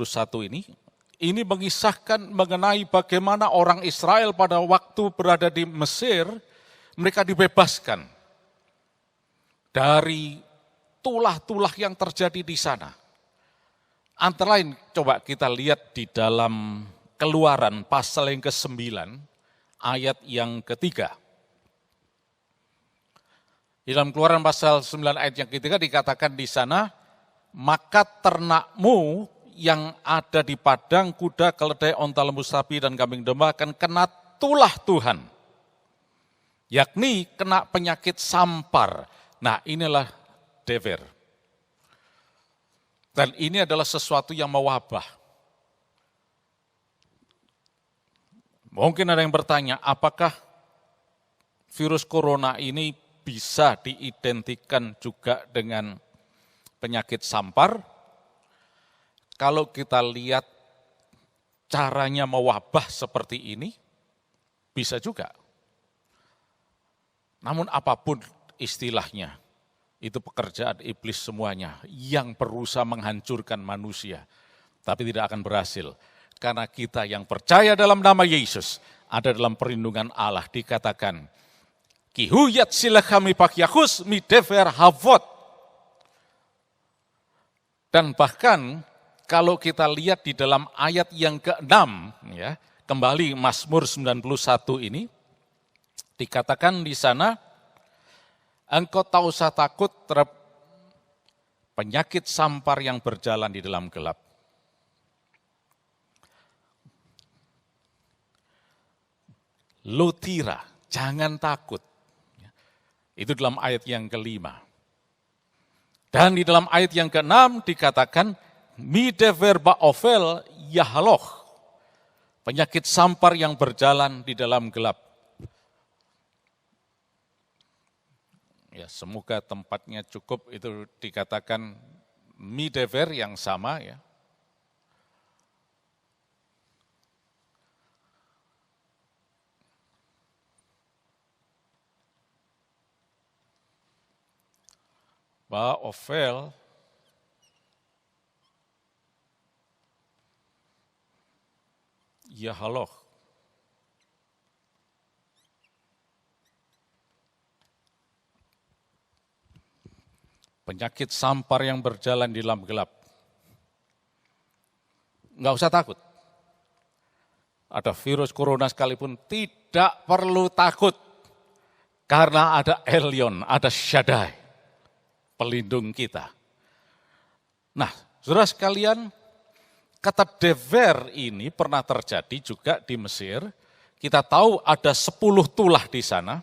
ini mengisahkan mengenai bagaimana orang Israel pada waktu berada di Mesir, mereka dibebaskan dari tulah-tulah yang terjadi di sana. Antara lain, coba kita lihat di dalam Keluaran pasal yang ke-9, ayat yang ketiga. Di dalam Keluaran pasal 9 ayat yang ketiga dikatakan di sana, maka ternakmu yang ada di padang, kuda, keledai, onta, lembu, sapi, dan kambing domba akan kena tulah Tuhan. Yakni kena penyakit sampar. Nah, inilah dever. Dan ini adalah sesuatu yang mewabah. Mungkin ada yang bertanya, apakah virus corona ini bisa diidentikan juga dengan penyakit sampar? Kalau kita lihat caranya mewabah seperti ini, bisa juga. Namun apapun istilahnya, itu pekerjaan iblis semuanya yang berusaha menghancurkan manusia. Tapi tidak akan berhasil. Karena kita yang percaya dalam nama Yesus, ada dalam perlindungan Allah. Dikatakan, Kihuyat silahami pakyahus midever havot. Dan bahkan kalau kita lihat di dalam ayat yang ke-6, ya, kembali Mazmur 91 ini, dikatakan di sana, engkau tak usah takut terhadap penyakit sampar yang berjalan di dalam gelap. Lotira, jangan takut. Itu dalam ayat yang ke-5. Dan di dalam ayat yang ke-6 dikatakan, midever ba'ovel yahaloh. Penyakit sampar yang berjalan di dalam gelap. Ya, semoga tempatnya cukup, itu dikatakan midever yang sama ya. Ba'ovel yahaloh. Penyakit sampar yang berjalan di dalam gelap. Enggak usah takut. Ada virus corona sekalipun tidak perlu takut. Karena ada Elyon, ada Shaddai, pelindung kita. Nah, saudara sekalian, kata dever ini pernah terjadi juga di Mesir. Kita tahu ada 10 tulah di sana.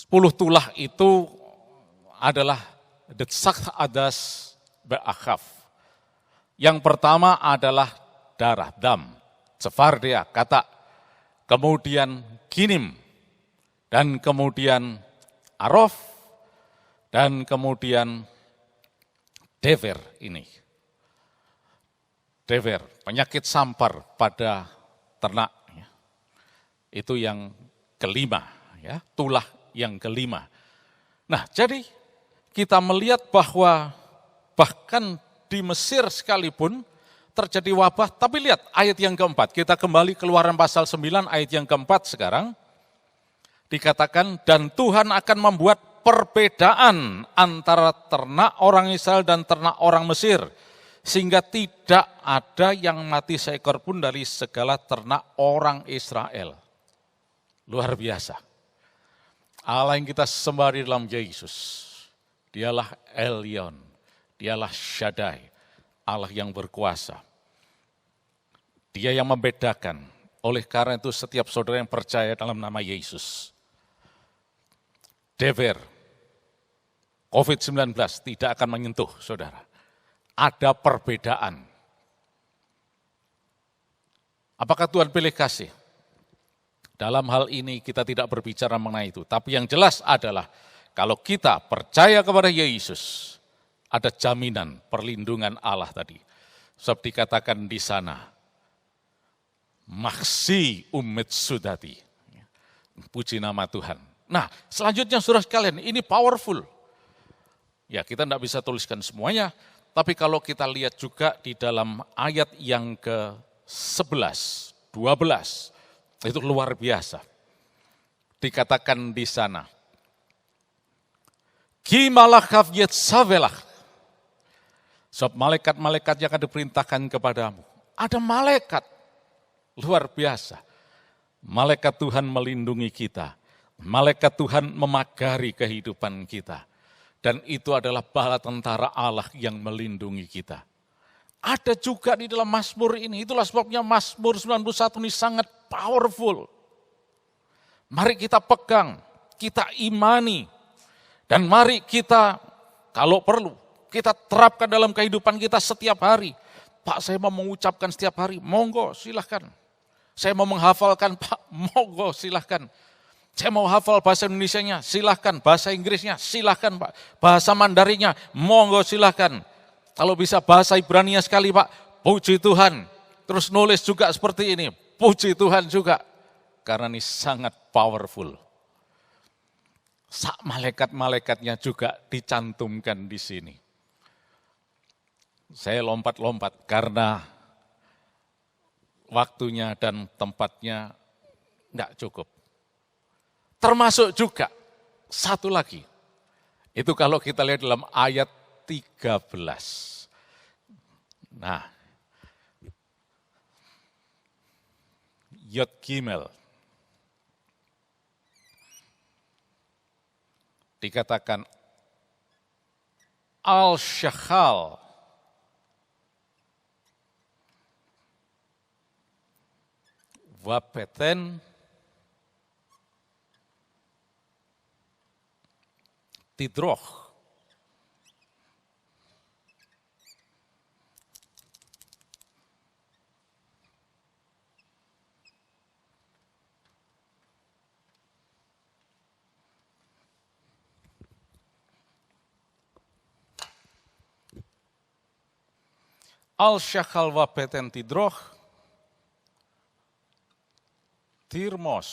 10 tulah itu adalah detsak adas be'akhaf. Yang pertama adalah darah, dam, Sephardia, kata, kemudian kinim, dan kemudian arof, dan kemudian dever ini. Dever, penyakit sampar pada ternak. Itu yang kelima, ya, tulah yang kelima. Nah, jadi kita melihat bahwa bahkan di Mesir sekalipun terjadi wabah, tapi lihat ayat yang keempat, kita kembali Keluaran pasal 9 ayat yang keempat sekarang, dikatakan, dan Tuhan akan membuat perbedaan antara ternak orang Israel dan ternak orang Mesir, sehingga tidak ada yang mati seekor pun dari segala ternak orang Israel. Luar biasa. Allah yang kita sembah di dalam Yesus, dialah Elyon, dialah Shaddai, Allah yang berkuasa. Dia yang membedakan. Oleh karena itu setiap saudara yang percaya dalam nama Yesus, Dever, COVID-19 tidak akan menyentuh saudara. Ada perbedaan. Apakah Tuhan pilih kasih? Dalam hal ini kita tidak berbicara mengenai itu. Tapi yang jelas adalah kalau kita percaya kepada Yesus, ada jaminan perlindungan Allah tadi. Sebab dikatakan di sana, maksi umet sudati. Puji nama Tuhan. Nah, selanjutnya saudara sekalian, ini powerful. Ya, kita tidak bisa tuliskan semuanya, tapi kalau kita lihat juga di dalam ayat yang ke-11, 12, itu luar biasa. Dikatakan di sana, Ki malakaf yetsavelah. Sebab malaikat-malaikat yang akan diperintahkan kepadamu. Ada malaikat, luar biasa. Malaikat Tuhan melindungi kita. Malaikat Tuhan memagari kehidupan kita. Dan itu adalah bala tentara Allah yang melindungi kita. Ada juga di dalam Mazmur ini. Itulah sebabnya Mazmur 91 ini sangat powerful. Mari kita pegang, kita imani. Dan mari kita, kalau perlu, kita terapkan dalam kehidupan kita setiap hari. Pak, saya mau mengucapkan setiap hari, monggo silahkan. Saya mau menghafalkan, Pak, monggo silahkan. Saya mau hafal bahasa Indonesianya, silahkan. Bahasa Inggrisnya, silahkan Pak. Bahasa Mandarinnya, monggo silahkan. Kalau bisa bahasa Ibrania sekali Pak, puji Tuhan. Terus nulis juga seperti ini, puji Tuhan juga. Karena ini sangat powerful. Malaikat-malaikatnya juga dicantumkan di sini. Saya lompat-lompat karena waktunya dan tempatnya enggak cukup. Termasuk juga satu lagi. Itu kalau kita lihat dalam ayat 13. Nah, Yod Gimel. Dikatakan Al-Syakhal. Wapeten Tidroh. Al-Syakhal wapeten Tidroh. Tirmos.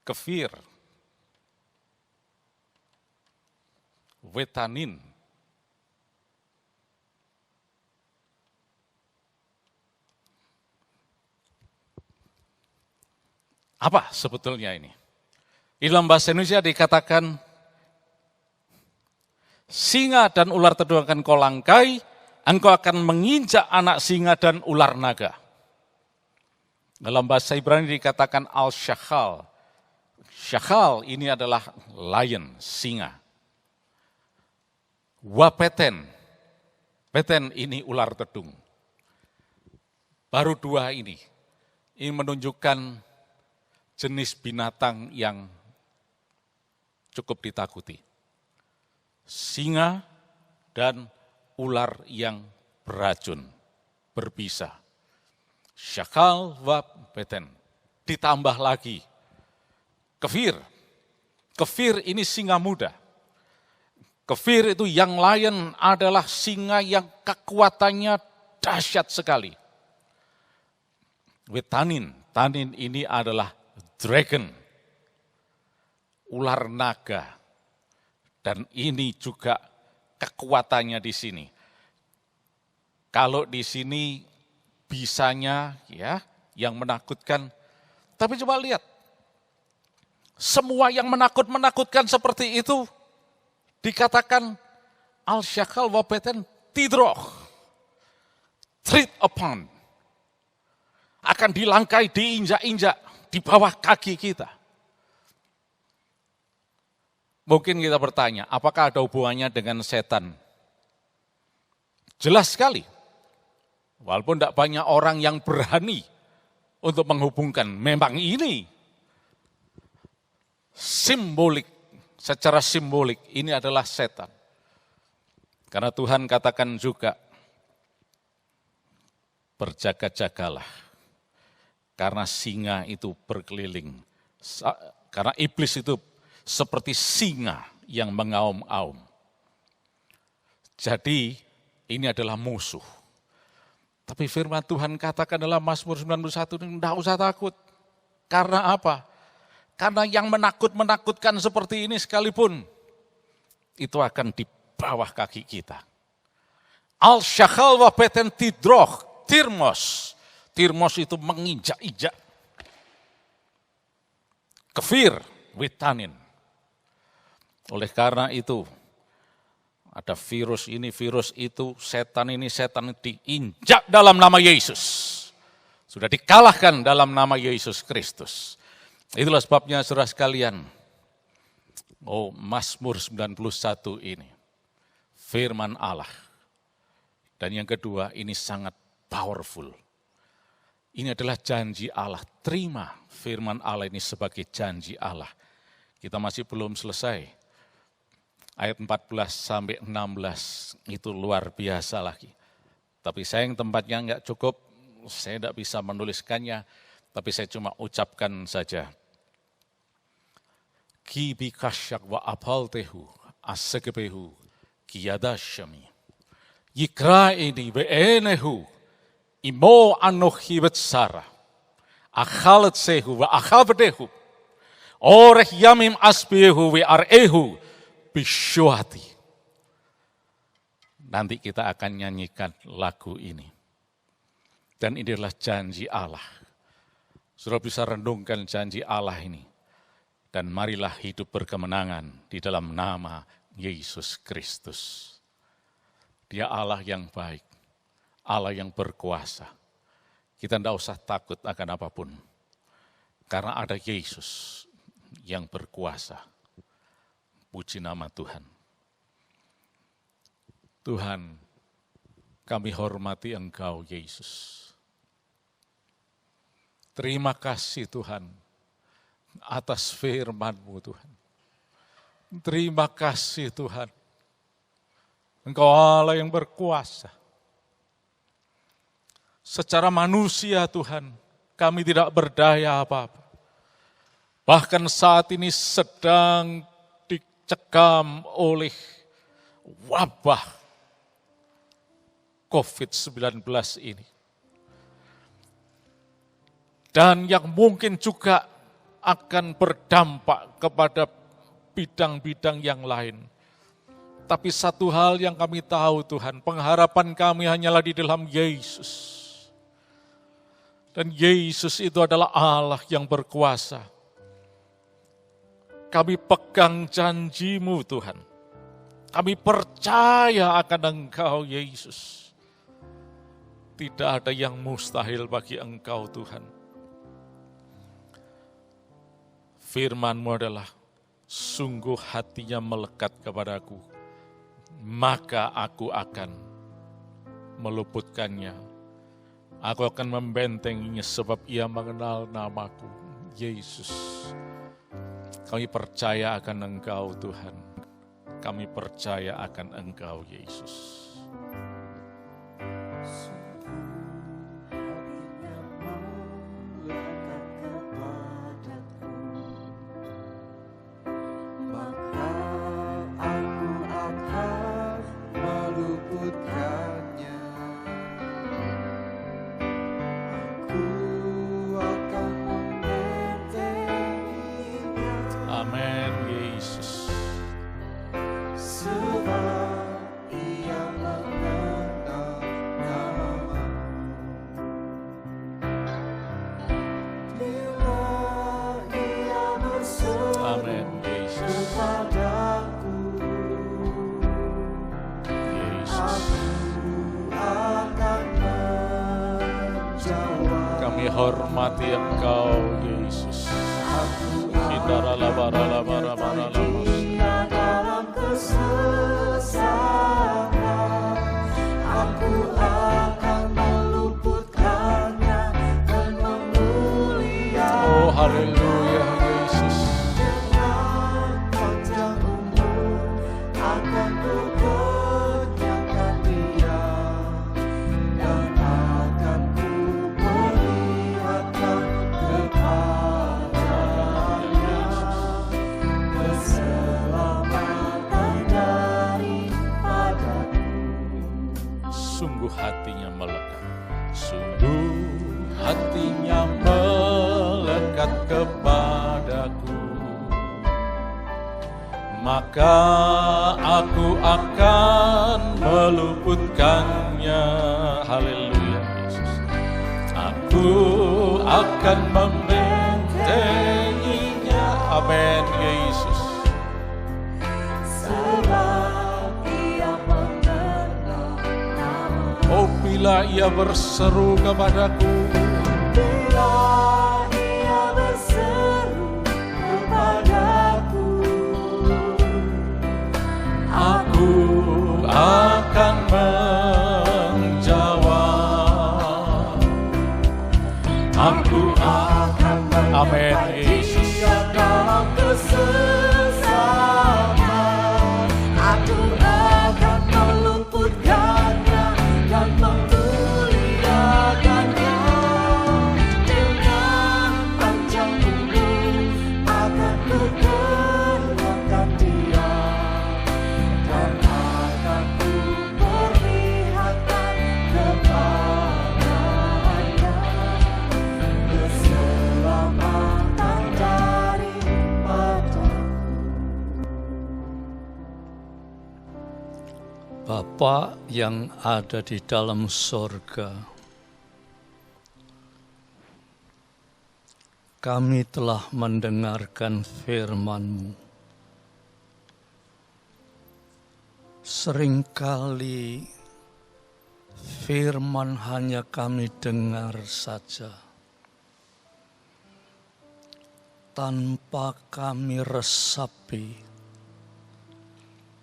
Kefir. Wetanin. Apa sebetulnya ini? Di dalam bahasa Indonesia dikatakan, singa dan ular tedung akan kau langkai, engkau akan menginjak anak singa dan ular naga. Dalam bahasa Ibrani dikatakan al-syakhal. Syakhal ini adalah lion, singa. Wapeten, peten ini ular tedung. Baru dua ini menunjukkan jenis binatang yang cukup ditakuti. Singa dan ular yang beracun, berbisa. Syakal wa beten. Ditambah lagi kefir. Kefir ini singa muda. Kefir itu yang lain adalah singa yang kekuatannya dahsyat sekali. Wetanin, tanin ini adalah dragon, ular naga. Dan ini juga kekuatannya di sini. Kalau di sini bisanya ya yang menakutkan, tapi coba lihat. Semua yang menakutkan seperti itu dikatakan al-syakal wa beten tidroh. Tread upon. Akan dilangkai, diinjak-injak di bawah kaki kita. Mungkin kita bertanya, apakah ada hubungannya dengan setan? Jelas sekali. Walaupun tidak banyak orang yang berani untuk menghubungkan. Memang ini simbolik, secara simbolik ini adalah setan. Karena Tuhan katakan juga, berjaga-jagalah. Karena singa itu berkeliling. Karena iblis itu seperti singa yang mengaum-aum. Jadi ini adalah musuh. Tapi firman Tuhan katakan dalam Mazmur 91 ini tidak usah takut. Karena apa? Karena yang menakutkan seperti ini sekalipun, itu akan di bawah kaki kita. Al-syakal wa beten tidroh, tirmos. Tirmos itu menginjak-injak. Kefir, wetanin. Oleh karena itu, ada virus ini, virus itu, setan ini, setan diinjak dalam nama Yesus. Sudah dikalahkan dalam nama Yesus Kristus. Itulah sebabnya saudara sekalian, Mazmur 91 ini, firman Allah. Dan yang kedua, ini sangat powerful. Ini adalah janji Allah. Terima firman Allah ini sebagai janji Allah. Kita masih belum selesai. Ayat 14 sampai 16 itu luar biasa lagi. Tapi sayang tempatnya enggak cukup, saya tidak bisa menuliskannya, tapi saya cuma ucapkan saja. Ki bikasyak wa apaltehu asegebehu kiyadashami. Yikra ini beenehu imo anohi betsara. Akhalat sehu wa akhabadehu. Oreh yamim asbihu wa arehu bisyuhati. Nanti kita akan nyanyikan lagu ini. Dan ini adalah janji Allah. Saudara bisa renungkan janji Allah ini. Dan marilah hidup berkemenangan di dalam nama Yesus Kristus. Dia Allah yang baik, Allah yang berkuasa. Kita tidak usah takut akan apapun. Karena ada Yesus yang berkuasa. Puji nama Tuhan. Tuhan, kami hormati Engkau, Yesus. Terima kasih Tuhan atas firman-Mu Tuhan. Terima kasih Tuhan. Engkau Allah yang berkuasa. Secara manusia Tuhan, kami tidak berdaya apa-apa. Bahkan saat ini sedang dicekam oleh wabah COVID-19 ini. Dan yang mungkin juga akan berdampak kepada bidang-bidang yang lain. Tapi satu hal yang kami tahu Tuhan, pengharapan kami hanyalah di dalam Yesus. Dan Yesus itu adalah Allah yang berkuasa. Kami pegang janji-Mu Tuhan. Kami percaya akan Engkau Yesus. Tidak ada yang mustahil bagi Engkau Tuhan. Firman-Mu adalah sungguh hatinya melekat kepadaku. Maka aku akan meluputkannya. Aku akan membentenginya sebab ia mengenal namaku. Yesus. Kami percaya akan Engkau Tuhan. Kami percaya akan Engkau Yesus. Amin, Yesus. Amin, Yesus. Yesus. Kami hormati Engkau, Yesus. Dalam kesesatan, aku akan meluputkannya dan memuliakan. Oh, haleluya, Yesus. Dengan panjang umur akan kukenyangkan dia, dan akan kuperlihatkan kepadanya keselamatan daripadaku. Sungguh hatinya melekat. Sungguh hatinya melekat kepadaku. Maka aku akan meluputkannya. Haleluya, Yesus. Aku akan membentenginya. Amin, Yesus. Sebab ia mengenal nama. Oh, bila ia berseru kepadaku, Bila ia berseru kepadaku, aku akan menjawab. Aku akan Amin, Yesus. dalam kesesatan, aku akan meluputkannya dan memuliakannya. Dengan panjang umur akan kukenyangkan dia, dan akan kuperlihatkan kepadanya keselamatan daripadaku. Bapa yang ada di dalam sorga, kami telah mendengarkan firman-Mu. Seringkali firman hanya kami dengar saja, tanpa kami resapi,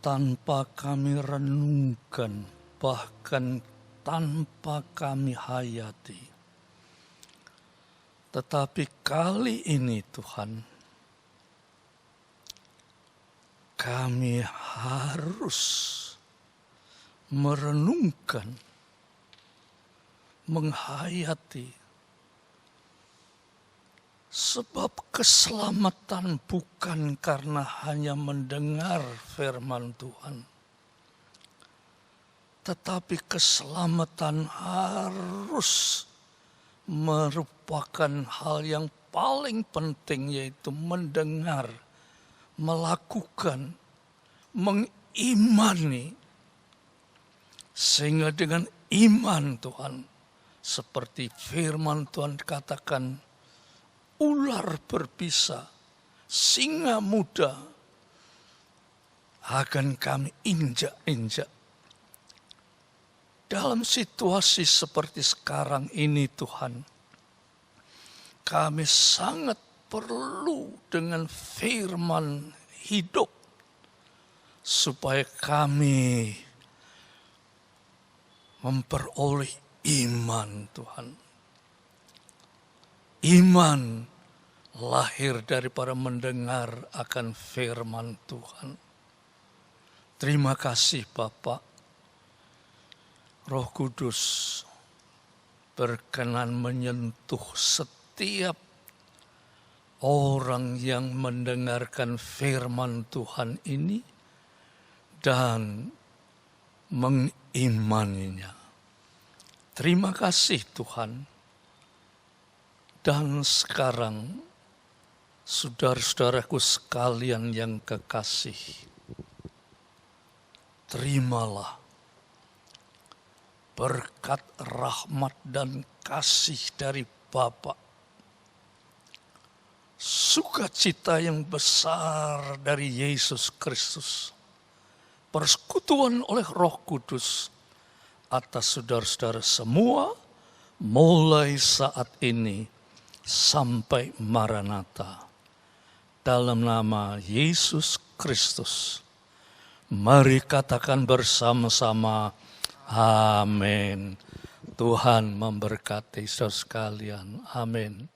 tanpa kami renungkan, bahkan tanpa kami hayati. Tetapi kali ini Tuhan, kami harus merenungkan, menghayati, sebab keselamatan bukan karena hanya mendengar firman Tuhan, tetapi keselamatan harus merupakan hal yang paling penting, yaitu mendengar, melakukan, mengimani. Sehingga dengan iman Tuhan, seperti firman Tuhan katakan, ular berbisa, singa muda akan kami injak-injak. Dalam situasi seperti sekarang ini Tuhan, kami sangat perlu dengan firman hidup, supaya kami memperoleh iman Tuhan. Iman lahir dari para mendengar akan firman Tuhan. Terima kasih Bapak. Roh Kudus berkenan menyentuh setiap orang yang mendengarkan firman Tuhan ini dan mengimaninya. Terima kasih Tuhan. Dan sekarang, saudara-saudaraku sekalian yang kekasih, terimalah berkat rahmat dan kasih dari Bapa, sukacita yang besar dari Yesus Kristus, persekutuan oleh Roh Kudus atas saudara-saudara semua, mulai saat ini sampai Maranatha. Dalam nama Yesus Kristus, mari katakan bersama-sama, amin. Tuhan memberkati saudara sekalian, amin.